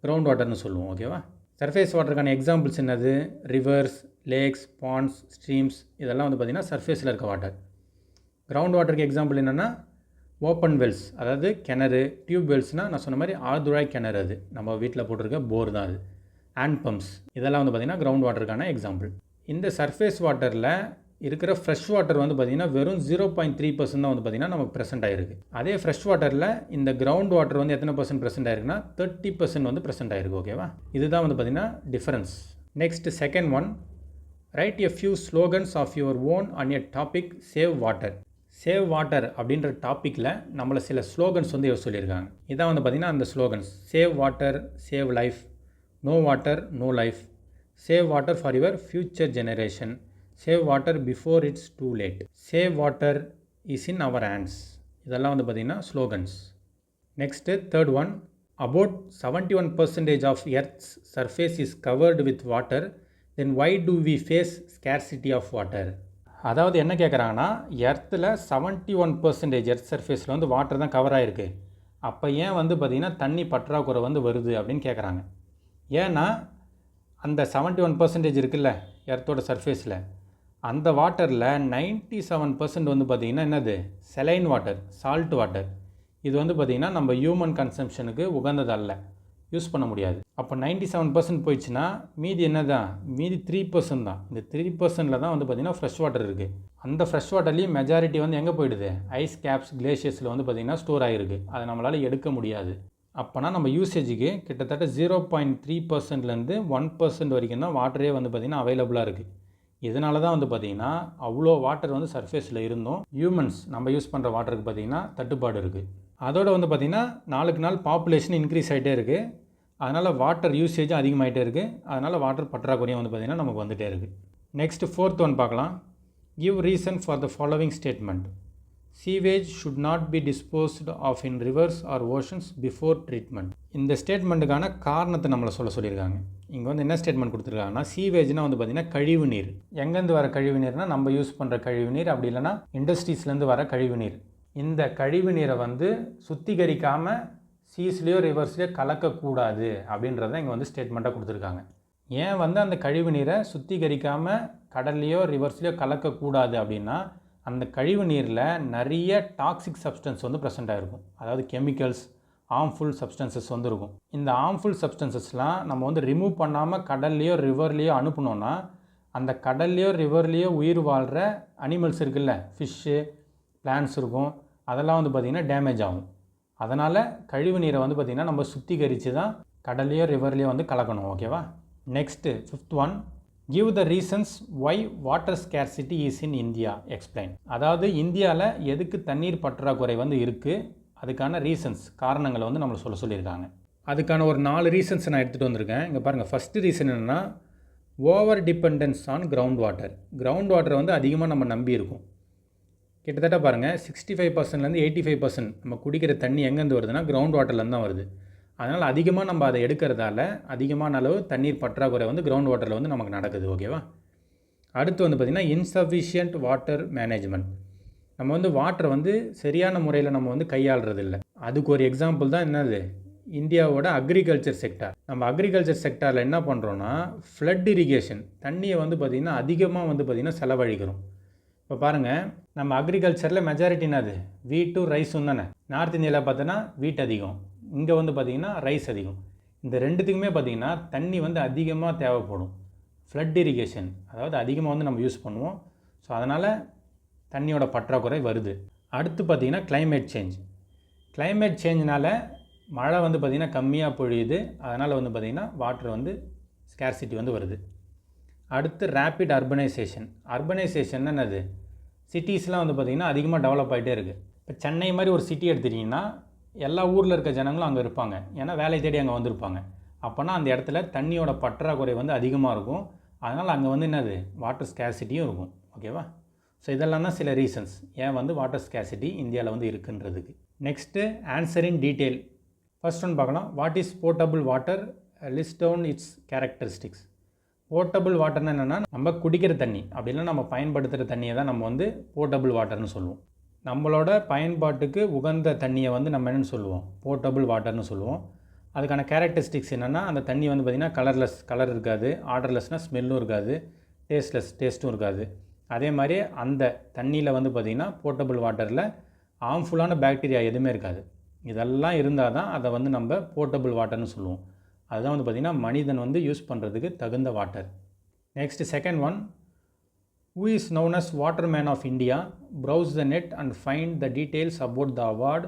கிரவுண்ட் வாட்டர்னு சொல்லுவோம். ஓகேவா? சர்ஃபேஸ் வாட்டருக்கான எக்ஸாம்பிள்ஸ் என்னது? ரிவர்ஸ், லேக்ஸ், பாண்ட்ஸ், ஸ்ட்ரீம்ஸ், இதெல்லாம் வந்து பார்த்திங்கன்னா சர்ஃபேஸில் இருக்க வாட்டர். கிரவுண்ட் வாட்டருக்கு எக்ஸாம்பிள் என்னென்னா ஓப்பன் வெல்ஸ், அதாவது கிணறு. டியூப் வெல்ஸ்னால் நான் சொன்ன மாதிரி ஆழ்துழாய் கிணறு, அது நம்ம வீட்டில் போட்டிருக்க போர் தான் அது. ஹேண்ட் பம்ப்ஸ், இதெல்லாம் வந்து பார்த்திங்கன்னா கிரவுண்ட் வாட்டருக்கான எக்ஸாம்பிள். இந்த சர்ஃபேஸ் வாட்டரில் இருக்கிற ஃப்ரெஷ் வாட்டர் வந்து பார்த்திங்கன்னா வெறும் 0.3% தான் வந்து பார்த்திங்கன்னா நமக்கு ப்ரெசென்ட் ஆகிருக்கு. அதே ஃப்ரெஷ் வாட்டரில் இந்த கிரவுண்ட் வாட்டர் வந்து எத்தனை பர்சன்ட் ப்ரெசென்ட் ஆகிருக்குன்னா 30% வந்து ப்ரெசென்ட் ஆகிருக்கு. ஓகேவா? இதுதான் வந்து பார்த்திங்கன்னா difference. Next second one, write a few slogans of your own on a topic save water. Save water அப்படின்ற டாப்பிக்கில் நம்மளை சில ஸ்லோகன்ஸ் வந்து சொல்லியிருக்காங்க. இதான் வந்து பார்த்திங்கன்னா அந்த slogans. Save water, save life, no water, no life, save water for your future generation, save water before it's too late, save water is in our hands. இதெல்லாம் வந்து பார்த்திங்கன்னா slogans. Next third one, about 71% of earth's surface is covered with water, then why do we face scarcity of water. அதாவது என்ன கேட்குறாங்கன்னா, எர்த்தில் 71% எர்த் சர்ஃபேஸில் வந்து வாட்டர் தான் கவர் ஆகிருக்கு, அப்போ ஏன் வந்து பார்த்திங்கன்னா தண்ணி பற்றாக்குறை வந்து வருது அப்படின்னு கேட்குறாங்க. ஏன்னா அந்த 71% இருக்குல்ல எர்த்தோட சர்ஃபேஸில், அந்த வாட்டரில் 97% வந்து பார்த்திங்கன்னா என்னது? Saline water, salt water. இது வந்து பார்த்திங்கன்னா நம்ம ஹியூமன் கன்சம்ஷனுக்கு உகந்தது அல்ல, யூஸ் பண்ண முடியாது. அப்போ 97% போயிடுச்சுன்னா மீதி என்ன தான்? மீதி 3% தான். இந்த 3%ல் தான் வந்து பார்த்திங்கன்னா ஃப்ரெஷ் வாட்டர் இருக்குது. அந்த ஃப்ரெஷ் வாட்டர்லேயும் மெஜாரிட்டி வந்து எங்கே போயிடுது? ஐஸ் கேப்ஸ், கிளேஷியஸில் வந்து பார்த்திங்கன்னா ஸ்டோர் ஆகிருக்கு, அதை நம்மளால் எடுக்க முடியாது. அப்போனா நம்ம யூசேஜுக்கு கிட்டத்தட்ட 0.3%லேருந்து 1% வரைக்கும் தான் வாட்டரே வந்து பார்த்திங்கன்னா அவைலபிளாக இருக்குது. இதனால தான் வந்து பார்த்திங்கன்னா அவ்வளோ வாட்டர் வந்து சர்ஃபேஸில் இருந்தும் ஹியூமன்ஸ் நம்ம யூஸ் பண்ணுற வாட்டருக்கு பார்த்திங்கன்னா தட்டுப்பாடு இருக்குது. அதோடு வந்து பார்த்திங்கன்னா நாளுக்கு நாள் பாப்புலேஷன் இன்க்ரீஸ் ஆகிட்டே இருக்குது, அதனால் வாட்டர் யூசேஜும் அதிகமாகிட்டே இருக்குது, அதனால் வாட்டர் பற்றாக்குறையும் வந்து பார்த்திங்கன்னா நமக்கு வந்துகிட்டே இருக்குது. நெக்ஸ்ட் ஃபோர்த் ஒன் பார்க்கலாம். Give reason for the following statement. Sewage should not be disposed of in rivers or oceans before treatment. இந்த ஸ்டேட்மெண்ட்டுக்கான காரணத்தை நம்மளை சொல்லியிருக்காங்க. இங்கே வந்து என்ன ஸ்டேட்மெண்ட் கொடுத்துருக்காங்கன்னா, சீவேஜ்னால் வந்து பார்த்திங்கன்னா கழிவு நீர். எங்கேருந்து வர கழிவு நீர்னால் நம்ம யூஸ் பண்ணுற கழிவு நீர், அப்படி இல்லைனா இண்டஸ்ட்ரீஸ்லேருந்து வர கழிவு நீர். இந்த கழிவு நீரை வந்து சுத்திகரிக்காமல் சீஸ்லேயோ ரிவர்ஸ்லேயோ கலக்கக்கூடாது அப்படின்றத இங்கே வந்து ஸ்டேட்மெண்ட்டாக கொடுத்துருக்காங்க. ஏன் வந்து அந்த கழிவு நீரை சுத்திகரிக்காமல் கடல்லையோ ரிவர்ஸ்லேயோ கலக்கக்கூடாது அப்படின்னா, அந்த கழிவு நீரில் நிறைய டாக்ஸிக் சப்ஸ்டன்ஸ் வந்து ப்ரெசென்ட் ஆகிருக்கும், அதாவது கெமிக்கல்ஸ், ஹார்ம்ஃபுல் சப்ஸ்டன்சஸ் வந்து இருக்கும். இந்த ஹார்ம்ஃபுல் சப்ஸ்டன்சஸ்லாம் நம்ம வந்து ரிமூவ் பண்ணாமல் கடல்லையோ ரிவர்லேயோ அனுப்பினோன்னா, அந்த கடல்லையோ ரிவர்லேயோ உயிர் வாழ்கிற அனிமல்ஸ் இருக்குல்ல, ஃபிஷ்ஷு, பிளான்ட்ஸ் இருக்கும், அதெல்லாம் வந்து பார்த்திங்கன்னா டேமேஜ் ஆகும். அதனால் கழிவு நீரை வந்து பார்த்திங்கன்னா நம்ம சுத்திகரித்து தான் கடல்லையோ ரிவர்லேயோ வந்து கலக்கணும். ஓகேவா? Next fifth one, give the reasons Y water scarcity is in India, explain. அதாவது இந்தியாவில் எதுக்கு தண்ணீர் பற்றாக்குறை வந்து இருக்குது, அதுக்கான ரீசன்ஸ், காரணங்களை வந்து நம்மளை சொல்லியிருக்காங்க. அதுக்கான ஒரு 4 ரீசன்ஸ் நான் எடுத்துகிட்டு வந்திருக்கேன். இங்கே பாருங்கள், ஃபஸ்ட்டு ரீசன் என்னென்னா over dependence on ground water. Ground வாட்டரை வந்து அதிகமாக நம்ம நம்பி இருக்கோம். கிட்டத்தட்ட பாருங்கள் 65%லேருந்து 85% நம்ம குடிக்கிற தண்ணி எங்கேருந்து வருதுன்னா கிரவுண்ட் வாட்டர்லேருந்து தான் வருது. அதனால் அதிகமாக நம்ம அதை எடுக்கிறதால அதிகமான அளவு தண்ணீர் பற்றாக்குறை வந்து கிரவுண்ட் வாட்டரில் வந்து நமக்கு நடக்குது. ஓகேவா? அடுத்து வந்து பார்த்திங்கன்னா இன்சஃபிஷியன்ட் வாட்டர் மேனேஜ்மெண்ட். நம்ம வந்து வாட்டரை வந்து சரியான முறையில் நம்ம வந்து கையாளுறது இல்லை. அதுக்கு ஒரு எக்ஸாம்பிள் தான் என்னது, இந்தியாவோட அக்ரிகல்ச்சர் செக்டார். நம்ம அக்ரிகல்ச்சர் செக்டாரில் என்ன பண்ணுறோன்னா, ஃப்ளட் இரிகேஷன் தண்ணியை வந்து பார்த்திங்கன்னா அதிகமாக வந்து பார்த்திங்கன்னா செலவழிக்கிறோம். இப்போ பாருங்கள், நம்ம அக்ரிகல்ச்சரில் மெஜாரிட்டி என்னது, வீட்டும் ரைஸும் தானே. நார்த் இந்தியாவில் பார்த்தோன்னா வீட் அதிகம், இங்கே வந்து பார்த்திங்கன்னா ரைஸ் அதிகம். இந்த ரெண்டுத்துக்குமே பார்த்திங்கன்னா தண்ணி வந்து அதிகமாக தேவைப்படும். ஃப்ளட் இரிகேஷன் அதாவது அதிகமாக வந்து நம்ம யூஸ் பண்ணுவோம். ஸோ அதனால் தண்ணியோட பற்றாக்குறை வருது. அடுத்து பார்த்திங்கன்னா கிளைமேட் சேஞ்சினால் மழை வந்து பார்த்திங்கன்னா கம்மியாக பொழியுது. அதனால் வந்து பார்த்திங்கன்னா வாட்டர் வந்து ஸ்கேர்சிட்டி வந்து வருது. அடுத்து ரேப்பிட் அர்பனைசேஷன் என்னது, சிட்டிஸ்லாம் வந்து பார்த்திங்கன்னா அதிகமாக டெவலப் ஆகிட்டே இருக்குது. இப்போ சென்னை மாதிரி ஒரு சிட்டி எடுத்துட்டிங்கன்னா எல்லா ஊரில் இருக்க ஜனங்களும் அங்கே இருப்பாங்க, ஏன்னா வேலை தேடி அங்கே வந்திருப்பாங்க. அப்போனா அந்த இடத்துல தண்ணியோட பற்றாக்குறை வந்து அதிகமாக இருக்கும். அதனால் அங்கே வந்து என்னது, வாட்டர் ஸ்கேர்சிட்டியும் இருக்கும். ஓகேவா? ஸோ இதெல்லாம் தான் சில ரீசன்ஸ் ஏன் வந்து வாட்டர் ஸ்கேர்சிட்டி இந்தியாவில் வந்து இருக்குன்றதுக்கு. Next answer in detail. First one பார்க்கலாம். What is portable water, list down its characteristics. Portable வாட்டர்னு என்னென்னா நம்ம குடிக்கிற தண்ணி, அப்படின்னா நம்ம பயன்படுத்துகிற தண்ணியை தான் நம்ம வந்து போர்ட்டபிள் வாட்டர்னு சொல்லுவோம். நம்மளோட பயன்பாட்டுக்கு உகந்த தண்ணியை வந்து நம்ம என்னென்னு சொல்லுவோம், போர்ட்டபிள் வாட்டர்னு சொல்லுவோம். அதுக்கான கேரக்டரிஸ்டிக்ஸ் என்னென்னா, அந்த தண்ணி வந்து பார்த்திங்கன்னா கலர் இருக்காது, ஆர்டர்லெஸ்னால் ஸ்மெல்லும் இருக்காது, டேஸ்ட்டும் இருக்காது. அதே மாதிரி அந்த தண்ணியில் வந்து பார்த்திங்கன்னா போர்ட்டபிள் வாட்டரில் ஹார்ம்ஃபுல்லான பாக்டீரியா எதுவுமே இருக்காது. இதெல்லாம் இருந்தால் தான் அதை வந்து நம்ம போர்ட்டபிள் வாட்டர்னு சொல்லுவோம். அதுதான் வந்து பார்த்திங்கன்னா மனிதன் வந்து யூஸ் பண்ணுறதுக்கு தகுந்த water. Next second one, who is known as Waterman of India, browse the net and find the details about the award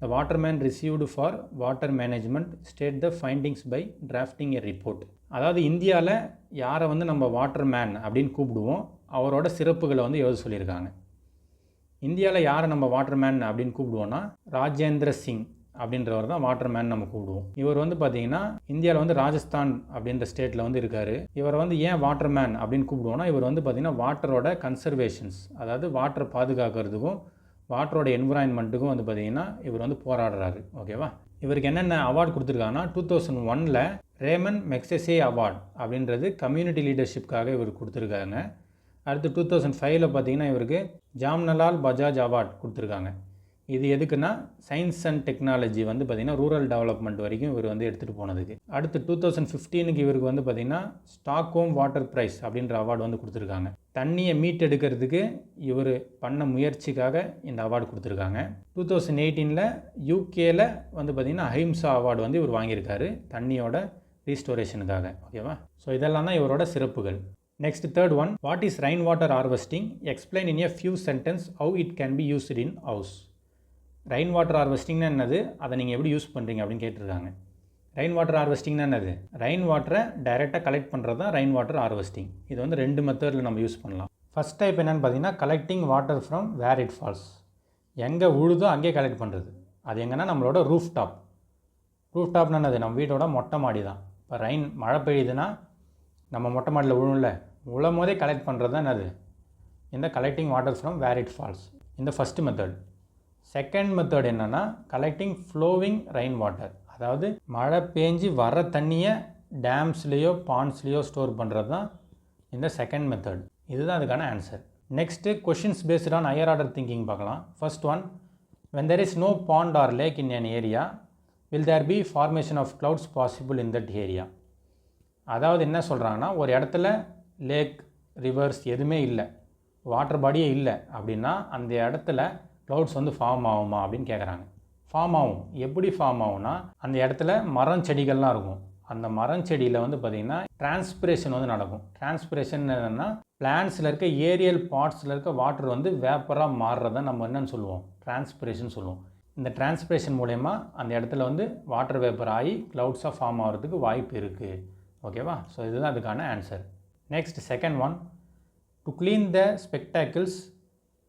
the waterman received for water management, state the findings by drafting a report. அதாவது இந்தியாவில் யாரை வந்து நம்ம வாட்டர்மேன் அப்படின்னு கூப்பிடுவோம், அவரோட சிறப்புகளை வந்து எழுத சொல்லியிருக்காங்க. இந்தியாவில் யாரை நம்ம வாட்டர்மேன் அப்படின்னு கூப்பிடுவோன்னா, ராஜேந்திர சிங் அப்படின்றவர் தான் வாட்டர்மேன் நம்ம கூப்பிடுவோம். இவர் வந்து பார்த்திங்கன்னா இந்தியாவில் வந்து ராஜஸ்தான் அப்படின்ற ஸ்டேட்டில் வந்து இருக்கார். இவர் வந்து ஏன் வாட்டர்மேன் அப்படின்னு கூப்பிடுவோன்னா, இவர் வந்து பார்த்திங்கன்னா வாட்டரோட கன்சர்வேஷன்ஸ், அதாவது வாட்டரை பாதுகாக்கிறதுக்கும் வாட்டரோட என்விரான்மெண்ட்டுக்கும் வந்து பார்த்திங்கன்னா இவர் வந்து போராடுறாரு. ஓகேவா? இவருக்கு என்னென்ன அவார்டு கொடுத்துருக்காங்கன்னா, 2001 ரேமன் மெக்செசே அவார்டு அப்படின்றது கம்யூனிட்டி லீடர்ஷிப்காக இவர் கொடுத்துருக்காங்க. அடுத்து 2005 பார்த்திங்கன்னா இவருக்கு ஜாம்னலால் பஜாஜ் அவார்டு கொடுத்துருக்காங்க. இது எதுக்குன்னா, சயின்ஸ் அண்ட் டெக்னாலஜி வந்து பார்த்திங்கன்னா ரூரல் டெவலப்மெண்ட் வரைக்கும் இவர் வந்து எடுத்துகிட்டு போனதுக்கு. அடுத்து 2015 இவருக்கு வந்து பார்த்திங்கன்னா ஸ்டாக்ஹோம் வாட்டர் ப்ரைஸ் அப்படின்ற அவார்டு வந்து கொடுத்துருக்காங்க. தண்ணியை மீட்டெடுக்கிறதுக்கு இவர் பண்ண முயற்சிக்காக இந்த அவார்டு கொடுத்துருக்காங்க. 2018 யூகேல வந்து பார்த்திங்கன்னா அஹிம்சா அவார்டு வந்து இவர் வாங்கியிருக்காரு தண்ணியோட ரீஸ்டோரேஷனுக்காக. ஓகேவா? ஸோ இதெல்லாம் தான் இவரோட சிறப்புகள். Next third one, what is rain water harvesting, explain in a few sentence how it can be used in house. Rain water ஹார்வெஸ்டிங்னா என்னது, அதை நீங்கள் எப்படி யூஸ் பண்ணுறீங்க அப்படின்னு கேட்டிருக்காங்க. ரெயின் வாட்டர் ஹார்வெஸ்டிங்னா என்னது, ரெயின் வாட்டரை டைரெக்டாக கலெக்ட் பண்ணுறது தான் ரெயின் வாட்டர் ஹார்வெஸ்டிங். இது வந்து 2 மெத்தடில் நம்ம யூஸ் பண்ணலாம். ஃபஸ்ட் டைப் என்னென்னு பார்த்தீங்கன்னா, collecting water from where it falls. எங்கே உழுதோ அங்கேயே கலெக்ட் பண்ணுறது. அது எங்கன்னா நம்மளோட ரூஃப் டாப்னா என்னது, நம்ம வீட்டோட மொட்டை மாடி தான். இப்போ மழை பெய்யுதுன்னா நம்ம மொட்டை மாடியில் விழும்ல, விழும் போதே கலெக்ட் பண்ணுறது தான் என்னது, இந்த collecting water from where it falls. இந்த ஃபஸ்ட்டு மெத்தட். செகண்ட் மெத்தட் என்னென்னா, கலெக்டிங் ஃப்ளோவிங் ரெயின் வாட்டர். அதாவது மழை பெஞ்சு வர தண்ணியை டேம்ஸ்லேயோ பாண்ட்ஸ்லேயோ ஸ்டோர் பண்ணுறது தான் இந்த செகண்ட் மெத்தட். இதுதான் அதுக்கான answer. Next questions based on higher order thinking பார்க்கலாம். First one, when there is no pond or lake in an area, will there be formation of clouds possible in that area? அதாவது என்ன சொல்கிறாங்கன்னா, ஒரு இடத்துல லேக் ரிவர்ஸ் எதுவுமே இல்லை, வாட்டர் பாடியே இல்லை அப்படின்னா அந்த இடத்துல க்ளவுட்ஸ் வந்து ஃபார்ம் ஆகுமா அப்படின்னு கேட்குறாங்க. ஃபார்ம் ஆகும். எப்படி ஃபார்ம் ஆகும்னா, அந்த இடத்துல மரம் செடிகள்லாம் இருக்கும். அந்த மரம் செடியில் வந்து பார்த்திங்கன்னா டிரான்ஸ்பிரேஷன் வந்து நடக்கும். டிரான்ஸ்பிரேஷன் என்னென்னா, பிளான்ஸில் இருக்க ஏரியல் பார்ட்ஸில் இருக்க வாட்டர் வந்து வேப்பராக மாறுறத நம்ம என்னென்னு சொல்லுவோம், டிரான்ஸ்பிரேஷன் சொல்லுவோம். இந்த டிரான்ஸ்பிரேஷன் மூலயமா அந்த இடத்துல வந்து வாட்டர் வேப்பர் ஆகி க்ளவுட்ஸாக ஃபார்ம் ஆகிறதுக்கு வாய்ப்பு இருக்குது. ஓகேவா? ஸோ இதுதான் அதுக்கான answer. Next second one, to clean the spectacles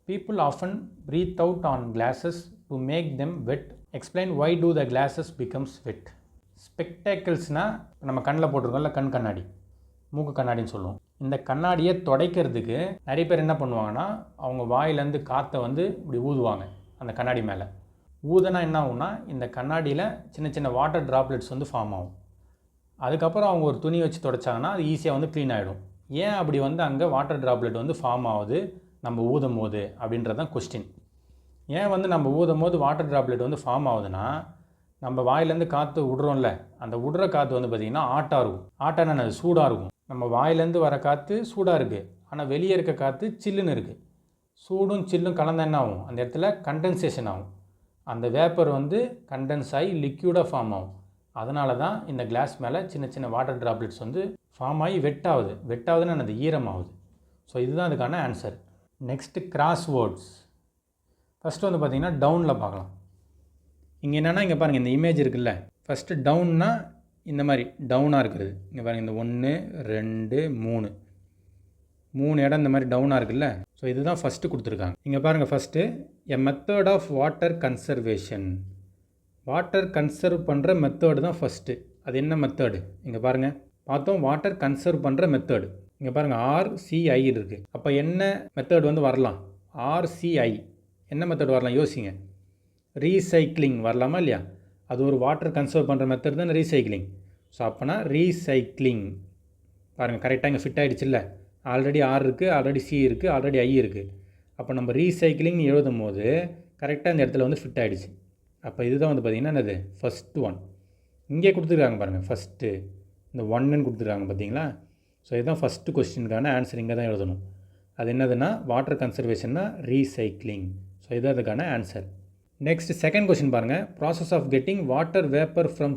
people often breathe out on glasses to make them wet. Explain why do the glasses becomes wet. ஸ்பெக்டாக்கிள்ஸ்னால் நம்ம கண்ணில் போட்டிருக்கோம்ல, கண்ணாடி, மூக்கு கண்ணாடின்னு சொல்லுவோம். இந்த கண்ணாடியை துடைக்கிறதுக்கு நிறைய பேர் என்ன பண்ணுவாங்கன்னா, அவங்க வாயிலேருந்து காற்றை வந்து இப்படி ஊதுவாங்க அந்த கண்ணாடி மேலே. ஊதுனா என்ன ஆகும்னா, இந்த கண்ணாடியில் சின்ன சின்ன வாட்டர் ட்ராப்லெட்ஸ் வந்து ஃபார்ம் ஆகும். அதுக்கப்புறம் அவங்க ஒரு துணி வச்சு துடைச்சாங்கன்னா அது ஈஸியாக வந்து க்ளீன் ஆகிடும். ஏன் அப்படி வந்து அங்கே வாட்டர் ட்ராப்லெட் வந்து ஃபார்ம் ஆகுது நம்ம ஊதும் போது அப்படின்றது தான் கொஸ்டின். ஏன் வந்து நம்ம ஊதும் போது வாட்டர் ட்ராப்லெட் வந்து ஃபார்ம் ஆகுதுன்னா, நம்ம வாயிலேருந்து காற்று விட்றோம்ல, அந்த விட்ற காற்று வந்து பார்த்திங்கன்னா ஹாட்டாக இருக்கும். ஹாட்டானா அது சூடாக இருக்கும். நம்ம வாயிலேருந்து வர காற்று சூடாக இருக்குது, ஆனால் வெளியே இருக்க காற்று சில்லுன்னு இருக்குது. சூடும் சில்லும் கலந்தால் என்ன ஆகும்? அந்த இடத்துல கண்டென்சேஷன் ஆகும். அந்த வேப்பர் வந்து கண்டென்ஸ் ஆகி லிக்யூடாக ஃபார்ம் ஆகும். அதனால தான் இந்த கிளாஸ் மேலே சின்ன சின்ன வாட்டர் ட்ராப்லெட்ஸ் வந்து ஃபார்ம் ஆகி வெட்டாகுது. வெட்டாகுதுன்னு அது ஈரமாகுது. ஸோ இதுதான் அதுக்கான answer. Next cross words. First வந்து பார்த்திங்கன்னா டவுனில் பார்க்கலாம். இங்கே என்னென்னா, இங்கே பாருங்கள் இந்த இமேஜ் இருக்குல்ல, ஃபஸ்ட்டு டவுன்னா இந்த மாதிரி டவுனாக இருக்கிறது. இங்கே பாருங்கள் இந்த 1 2 3 இடம் இந்த மாதிரி டவுனாக இருக்குல்ல. ஸோ இதுதான் ஃபஸ்ட்டு கொடுத்துருக்காங்க. இங்கே பாருங்கள் first a method of water conservation. Water conserve பண்ணுற மெத்தடு தான் ஃபஸ்ட்டு. அது என்ன மெத்தடு? இங்கே பாருங்கள் பார்த்தோம், வாட்டர் கன்சர்வ் பண்ணுற மெத்தடு. இங்கே பாருங்கள் RCI இருக்குது. அப்போ என்ன மெத்தட் வந்து வரலாம்? RCI என்ன மெத்தட் வரலாம் யோசிங்க. ரீசைக்ளிங் வரலாமா இல்லையா? அது ஒரு வாட்டர் கன்சர்வ் பண்ணுற மெத்தட் தான் ரீசைக்ளிங். ஸோ அப்போனா ரீசைக்ளிங் பாருங்கள் கரெக்டாக இங்கே ஃபிட் ஆகிடுச்சுல்ல. ஆல்ரெடி R இருக்குது, ஆல்ரெடி C இருக்குது, ஆல்ரெடி I இருக்குது. அப்போ நம்ம ரீசைக்ளிங்னு எழுதும் போது கரெக்டாக இந்த இடத்துல வந்து ஃபிட் ஆகிடுச்சு. அப்போ இதுதான் வந்து பார்த்திங்கன்னா என்னது? First one. இங்கே கொடுத்துருக்காங்க பாருங்கள், ஃபஸ்ட்டு இந்த 1ன்னு கொடுத்துருக்காங்க பார்த்தீங்களா? ஸோ இதுதான் ஃபஸ்ட்டு கொஸ்டினுக்கான ஆன்சர். இங்கே தான் எழுதணும். அது என்னதுன்னா வாட்டர் கன்சர்வேஷன்னா ரீசைக்ளிங். ஸோ இதுதான் அதுக்கான ஆன்சர். நெக்ஸ்ட் செகண்ட் கொஸ்டின் பாருங்கள். Process of getting water vapour from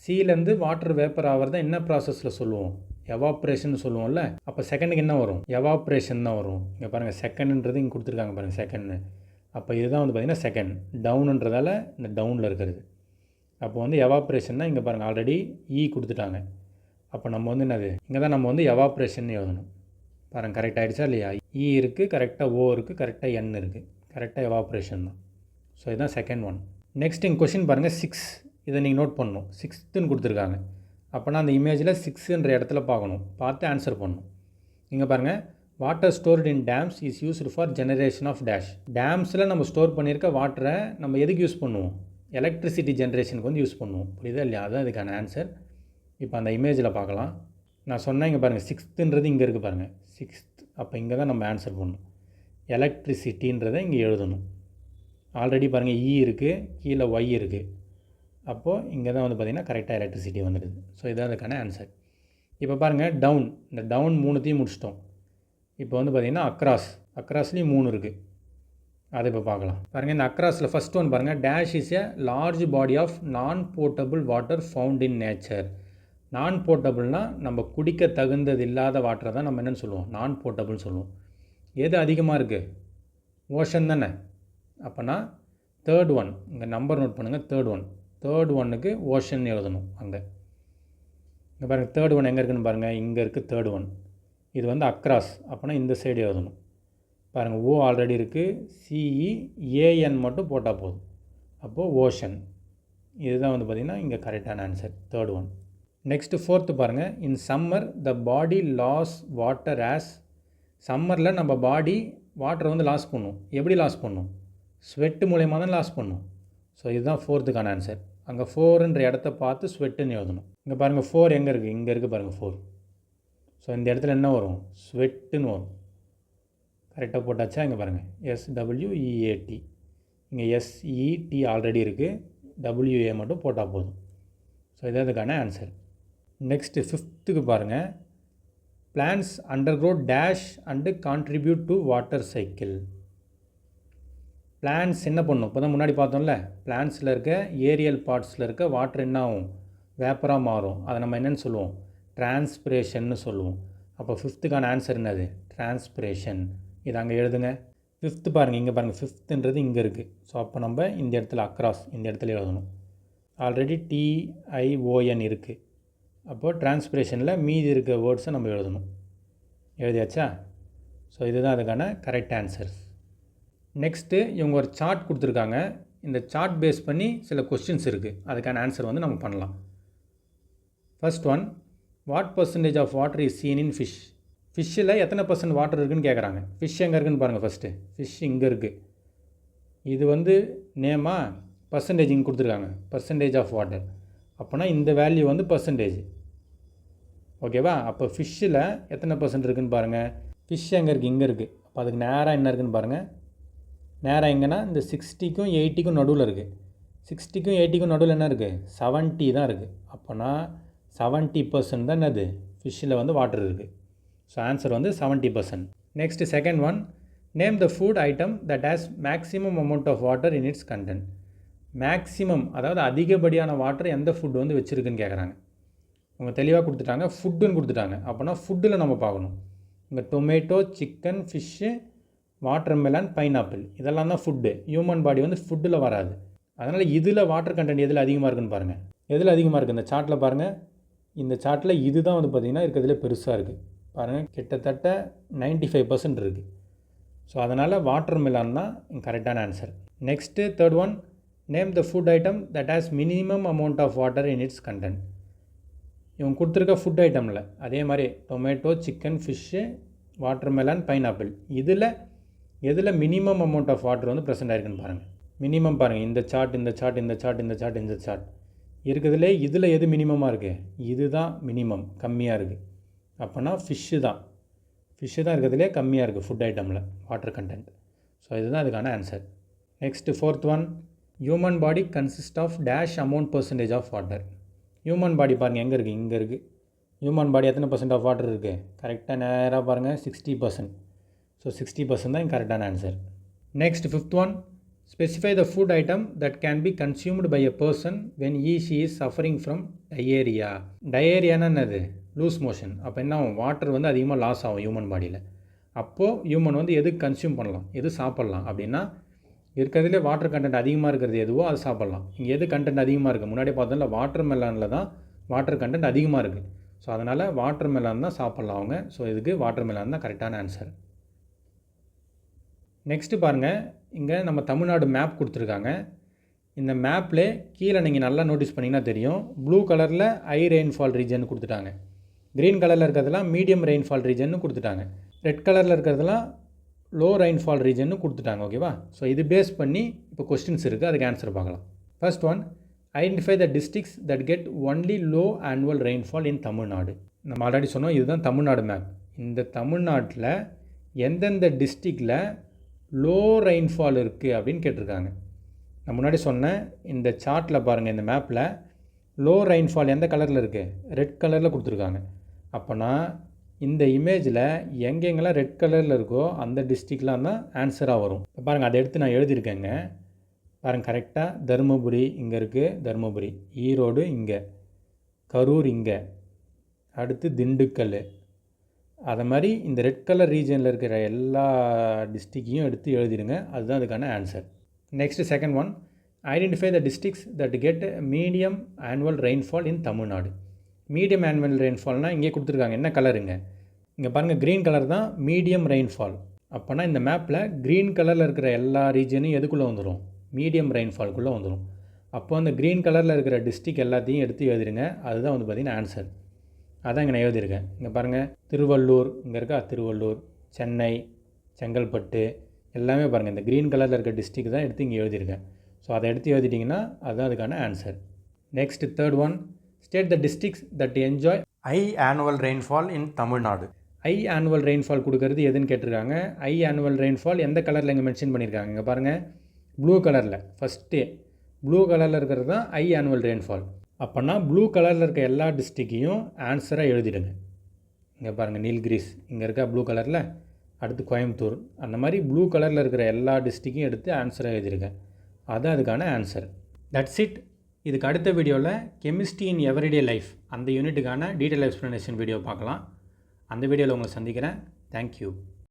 சீலேருந்து வாட்டர் வேப்பர் ஆகிறத என்ன ப்ராசஸில் சொல்லுவோம்? எவாப்ரேஷன் சொல்லுவோம்ல. அப்போ செகண்டுக்கு என்ன வரும்? எவாப்ரேஷன் தான் வரும். இங்கே பாருங்கள் செகண்டுன்றது இங்கே கொடுத்துருக்காங்க பாருங்கள், செகண்டு. அப்போ இதுதான் வந்து பார்த்திங்கன்னா செகண்ட். டவுனுன்றதால இந்த டவுனில் இருக்கிறது. அப்போ வந்து எவாப்ரேஷன்னா இங்கே பாருங்கள் ஆல்ரெடி கொடுத்துட்டாங்க. அப்போ நம்ம வந்து என்னது? இங்கே தான் நம்ம வந்து எவாப்ரேஷன் எழுதணும். பாருங்கள் கரெக்ட் ஆகிடுச்சா இல்லையா? இருக்குது கரெக்டாக, O இருக்குது கரெக்டாக, N இருக்குது கரெக்டாக, எவாப்ரேஷன் தான். ஸோ இதுதான் செகண்ட் ஒன். நெக்ஸ்ட் இங்கே கொஷின் பாருங்கள் 6. இதை நீங்கள் நோட் பண்ணணும். 6ன்னு கொடுத்துருக்காங்க. அப்போனா அந்த இமேஜில் 6ன்ற இடத்துல பார்க்கணும், பார்த்து ஆன்சர் பண்ணணும். இங்கே பாருங்கள், water stored in dams is used for generation of dash. டேம்ஸில் நம்ம ஸ்டோர் பண்ணியிருக்க வாட்டரை நம்ம எதுக்கு யூஸ் பண்ணுவோம்? எலக்ட்ரிசிட்டி ஜென்ரேஷனுக்கு வந்து யூஸ் பண்ணுவோம். புரியுதா இல்லையா? அதுதான் இதுக்கான ஆன்சர். இப்போ அந்த இமேஜில் பார்க்கலாம். நான் சொன்னேன் இங்கே பாருங்கள் 6ன்றது இங்கே இருக்குது பாருங்கள், 6th. அப்போ இங்கே தான் நம்ம ஆன்சர் பண்ணணும். எலக்ட்ரிசிட்டின்றதை இங்கே எழுதணும். ஆல்ரெடி பாருங்கள் இருக்குது, கீழே Y இருக்குது. அப்போது இங்கே தான் வந்து பார்த்திங்கன்னா கரெக்டாக எலக்ட்ரிசிட்டி வந்துடுது. ஸோ இதான் அதுக்கான ஆன்சர். இப்போ பாருங்கள் டவுன். இந்த டவுன் 3த்தையும் முடிச்சிட்டோம். இப்போ வந்து பார்த்திங்கன்னா அக்ராஸ்லேயும் 3 இருக்குது. அதை இப்போ பார்க்கலாம். பாருங்கள் இந்த அக்ராஸில் ஃபஸ்ட் ஒன் பாருங்கள், dash is a large body of non portable water found in nature. Non போர்ட்டபிள்னால் நம்ம குடிக்க தகுந்தது இல்லாத வாட்டரை தான் நம்ம என்னென்னு சொல்லுவோம்? நான் போர்ட்டபிள்னு சொல்லுவோம். எது அதிகமாக இருக்குது? ஓஷன் தானே. அப்போனா தேர்ட் ஒன், இங்கே நம்பர் நோட் பண்ணுங்கள், தேர்ட் ஒன்னுக்கு ஓஷன் எழுதணும். அங்கே இங்கே பாருங்கள் தேர்ட் ஒன் எங்கே இருக்குதுன்னு பாருங்கள், இங்கே இருக்குது தேர்ட் ஒன். இது வந்து அக்ராஸ், அப்போனா இந்த சைடு எழுதணும். பாருங்கள் O ஆல்ரெடி இருக்குது, CEAN மட்டும் போட்டால் போதும். அப்போது ஓஷன். இதுதான் வந்து பார்த்திங்கன்னா இங்கே கரெக்டான answer, third one. Next fourth பாருங்கள், in summer the body loss water as. சம்மரில் நம்ம பாடி வாட்டரை வந்து லாஸ் பண்ணும். எப்படி லாஸ் பண்ணும்? ஸ்வெட்டு மூலயமா தான் லாஸ் பண்ணும். ஸோ இதுதான் ஃபோர்த்துக்கான ஆன்சர். அங்கே 4ன்ற இடத்த பார்த்து ஸ்வெட்டுன்னு எழுதணும். இங்கே பாருங்கள் 4 எங்கே இருக்குது? இங்கே இருக்குது பாருங்கள் 4. ஸோ இந்த இடத்துல என்ன வரும்? ஸ்வெட்டுன்னு வரும். கரெக்டாக போட்டாச்சா? இங்கே பாருங்கள் SWEAT. இங்கே SET ஆல்ரெடி இருக்குது, WA மட்டும் போட்டால் போதும். ஸோ இது அதுக்கான ஆன்சர். நெக்ஸ்ட்டு 5த்துக்கு பாருங்கள், plans undergrow dash and contribute to water cycle. Plans என்ன பண்ணும்? இப்போ தான் முன்னாடி பார்த்தோம்ல, பிளான்ஸில் இருக்க ஏரியல் பார்ட்ஸில் இருக்க வாட்டர் என்ன ஆகும்? வேப்பராக மாறும். அதை நம்ம என்னென்னு சொல்லுவோம்? டிரான்ஸ்பிரேஷன்னு சொல்லுவோம். அப்போ 5த்துக்கான ஆன்சர் என்னது? டிரான்ஸ்பிரேஷன். இது அங்கே எழுதுங்க. 5th பாருங்கள், இங்கே பாருங்கள் 5ன்றது இங்கே இருக்குது. ஸோ அப்போ நம்ம இந்த இடத்துல அக்ராஸ் இந்த இடத்துல எழுதணும். ஆல்ரெடி TION இருக்குது. அப்போது டிரான்ஸ்பிரேஷனில் மீதி இருக்க வேர்ட்ஸை நம்ம எழுதணும். எழுதியாச்சா? ஸோ இதுதான் அதுக்கான கரெக்ட் ஆன்சர்ஸ். நெக்ஸ்ட்டு இவங்க ஒரு சார்ட் கொடுத்துருக்காங்க. இந்த சார்ட் பேஸ் பண்ணி சில கொஸ்டின்ஸ் இருக்குது. அதுக்கான ஆன்சர் வந்து நம்ம பண்ணலாம். First one, what percentage of water is seen in fish. ஃபிஷ்ஷில் எத்தனை பர்சன்ட் வாட்டர் இருக்குதுன்னு கேட்குறாங்க. ஃபிஷ் எங்கே இருக்குதுன்னு பாருங்கள். ஃபஸ்ட்டு ஃபிஷ் இங்கே இருக்குது. இது வந்து நேமா, பர்சன்டேஜ் இங்கே கொடுத்துருக்காங்க, பர்சன்டேஜ் ஆஃப் வாட்டர். அப்போனா இந்த வேல்யூ வந்து பர்சன்டேஜ். ஓகேவா? அப்போ ஃபிஷ்ஷில் எத்தனை பர்சன்ட் இருக்குதுன்னு பாருங்கள். ஃபிஷ் எங்கே இருக்குது? இங்கே இருக்குது. அப்போ அதுக்கு நேராக என்ன இருக்குதுன்னு பாருங்கள். நேராக எங்கன்னா இந்த 60க்கும் 80க்கும் நடுவில் இருக்குது. 60க்கும் 80க்கும் நடுவில் என்ன இருக்குது? 70 தான் இருக்குது. அப்போனா 70% தான் என்னது? ஃபிஷ்ஷில் வந்து வாட்டர் இருக்குது. ஸோ ஆன்சர் வந்து 70%. Next second one, name the food item that has maximum amount of water in its content. Maximum அதாவது அதிகப்படியான வாட்டர் எந்த ஃபுட் வந்து வச்சுருக்குன்னு கேட்குறாங்க. அவங்க தெளிவாக கொடுத்துட்டாங்க, ஃபுட்டுன்னு கொடுத்துட்டாங்க. அப்போனா ஃபுட்டில் நம்ம பார்க்கணும். இங்கே tomato, chicken, fish, watermelon, pineapple இதெல்லாம் தான் ஃபுட்டு. ஹியூமன் பாடி வந்து ஃபுட்டில் வராது. அதனால் இதில் வாட்டர் கண்டென்ட் எதில் அதிகமாக இருக்குதுன்னு பாருங்கள். எதில் அதிகமாக இருக்குது? இந்த சார்ட்டில் பாருங்கள். இந்த சார்ட்டில் இது தான் வந்து பார்த்திங்கன்னா இருக்கிறதுலே பெருசாக இருக்குது. பாருங்கள், கிட்டத்தட்ட 95% இருக்குது. ஸோ அதனால் வாட்டர்மெலன் தான் கரெக்டான answer. Next third one, name the food item that has minimum amount of water in its content. இவங்க கொடுத்துருக்க ஃபுட் ஐட்டமில் அதே மாதிரி tomato, chicken, fish, watermelon, pineapple எதில் மினிமம் அமௌண்ட் ஆஃப் வாட்டர் வந்து ப்ரெசென்ட் ஆகிருக்குன்னு பாருங்கள். மினிமம் பாருங்கள், இந்த சார்ட் இருக்கிறதுலே இதில் எது மினிமமாக இருக்குது? இது தான் மினிமம், கம்மியாக இருக்குது. அப்போனா ஃபிஷ்ஷு தான் இருக்கிறதுலே கம்மியாக இருக்குது ஃபுட் ஐட்டமில் வாட்டர் கண்டென்ட். ஸோ இதுதான் அதுக்கான answer. Next fourth one, human body consist of dash amount percentage of water. Human body பாருங்கள் எங்கே இருக்குது? இங்கே இருக்குது. ஹியூமன் பாடி எத்தனை % ஆஃப் வாட்டர் இருக்குது? கரெக்டாக நேராக பாருங்கள், 60%. ஸோ 60% தான் கரெக்டான answer. Next fifth one, specify the food item that can be consumed by a person when she is suffering from diarrhoea. டயேரியானா என்னது? Loose motion. அப்போ என்ன ஆகும்? வாட்டர் வந்து அதிகமாக லாஸ் ஆகும் ஹியூமன் பாடியில். அப்போது ஹியூமன் வந்து எது கன்சியூம் பண்ணலாம், எது சாப்பிட்லாம் அப்படின்னா, இருக்கிறதுலே வாட்டர் கண்டென்ட் அதிகமாக இருக்கிறது எதுவோ அதை சாப்பிட்லாம். இங்கே எது கண்டென்ட் அதிகமாக இருக்குது? முன்னாடி பார்த்தோம்ல, வாட்டர் மெலனில் தான் வாட்டர் கண்டென்ட் அதிகமாக இருக்குது. ஸோ அதனால் வாட்டர் மெலன் தான் சாப்பிட்லாம் அவங்க. ஸோ இதுக்கு வாட்டர் மெலன் தான் கரெக்டான ஆன்சர். நெக்ஸ்ட்டு பாருங்கள், இங்கே நம்ம தமிழ்நாடு மேப் கொடுத்துருக்காங்க. இந்த மேப்பில் கீழே நீங்கள் நல்லா நோட்டீஸ் பண்ணிங்கன்னா தெரியும், ப்ளூ கலரில் ஹை ரெயின்ஃபால் ரீஜன் கொடுத்துட்டாங்க. க்ரீன் கலரில் இருக்கிறதெல்லாம் மீடியம் ரெயின்ஃபால் ரீஜன்னு கொடுத்துட்டாங்க. ரெட் கலரில் இருக்கிறதெல்லாம் லோ ரெயின்ஃபால் ரீஜன்னு கொடுத்துட்டாங்க. ஓகேவா? ஸோ இது பேஸ் பண்ணி இப்போ கொஸ்டின்ஸ் இருக்குது, அதுக்கு ஆன்சர் பார்க்கலாம். First one, identify the districts that get only low annual rainfall in Tamil Nadu. நம்ம ஆல்ரெடி சொன்னோம், இதுதான் தமிழ்நாடு மேப். இந்த தமிழ்நாட்டில் எந்தெந்த டிஸ்ட்ரிக்டில் லோ ரெயின்ஃபால் இருக்குது அப்படின்னு கேட்டிருக்காங்க. நான் முன்னாடி சொன்னேன், இந்த சார்ட்டில் பாருங்கள், இந்த மேப்பில் லோ ரெயின்ஃபால் எந்த கலரில் இருக்குது? ரெட் கலரில் கொடுத்துருக்காங்க. அப்போனா இந்த இமேஜில் எங்கெங்கெல்லாம் ரெட் கலரில் இருக்கோ அந்த டிஸ்ட்ரிக்ட்லாம் தான் ஆன்சராக வரும். இப்போ பாருங்கள், அதை எடுத்து நான் எழுதியிருக்கேங்க. பாருங்கள், கரெக்டாக தருமபுரி இங்கே இருக்குது, தருமபுரி, ஈரோடு இங்கே, கரூர் இங்கே, அடுத்து திண்டுக்கல். அதை மாதிரி இந்த ரெட் கலர் ரீஜனில் இருக்கிற எல்லா டிஸ்ட்ரிக்கையும் எடுத்து எழுதிடுங்க. அதுதான் அதுக்கான answer. Next second one, identify the districts that get medium annual rainfall in Tamil Nadu. Medium annual ரெயின்ஃபால்னால் இங்கே கொடுத்துருக்காங்க, என்ன கலருங்க? இங்கே பாருங்கள், க்ரீன் கலர் தான் மீடியம் ரெயின்ஃபால். அப்போனா இந்த மேப்பில் க்ரீன் கலரில் இருக்கிற எல்லா ரீஜனும் எதுக்குள்ளே வந்துடும்? மீடியம் ரெயின்ஃபால்குள்ளே வந்துடும். அப்போ அந்த க்ரீன் கலரில் இருக்கிற டிஸ்ட்ரிக் எல்லாத்தையும் எடுத்து எழுதிடுங்க. அதுதான் வந்து பார்த்திங்கன்னா ஆன்சர். அதான் இங்கே நான் எழுதியிருக்கேன். இங்கே பாருங்கள், திருவள்ளூர் இங்கே இருக்கா, திருவள்ளூர், சென்னை, செங்கல்பட்டு எல்லாமே பாருங்கள், இந்த க்ரீன் கலரில் இருக்கிற டிஸ்ட்ரிக் தான் எடுத்து இங்கே எழுதியிருக்கேன். ஸோ அதை எடுத்து எழுதிட்டிங்கன்னா அதுதான் அதுக்கான answer. Next third one, state the districts that enjoy high annual rainfall in Tamil Nadu. High annual rainfall கொடுக்கறது எதுன்னு கேட்டிருக்காங்க. ஹை ஆனுவல் ரெயின்ஃபால் எந்த கலரில் இங்கே மென்ஷன் பண்ணியிருக்காங்க? இங்கே பாருங்கள், ப்ளூ கலரில், ஃபஸ்ட்டு ப்ளூ கலரில் இருக்கிறது தான் ஹை ஆனுவல் ரெயின்ஃபால். அப்போனா ப்ளூ கலரில் இருக்க எல்லா டிஸ்ட்ரிக்கையும் ஆன்சராக எழுதிடுங்க. இங்கே பாருங்கள், நீல்கிரிஸ் இங்கே இருக்கா ப்ளூ கலரில், அடுத்து கோயம்புத்தூர், அந்த மாதிரி ப்ளூ கலரில் இருக்கிற எல்லா டிஸ்ட்ரிக்கையும் எடுத்து ஆன்சராக எழுதிடுங்க. அதுதான் அதுக்கான ஆன்சர். That's it. இதுக்கு அடுத்த வீடியோவில் கெமிஸ்ட்ரி இன் எவரிடே லைஃப் அந்த யூனிட்டுக்கான டீட்டெயில் எக்ஸ்ப்ளனேஷன் வீடியோ பார்க்கலாம். அந்த வீடியோவில் உங்களை சந்திக்கிறேன். தேங்க்யூ.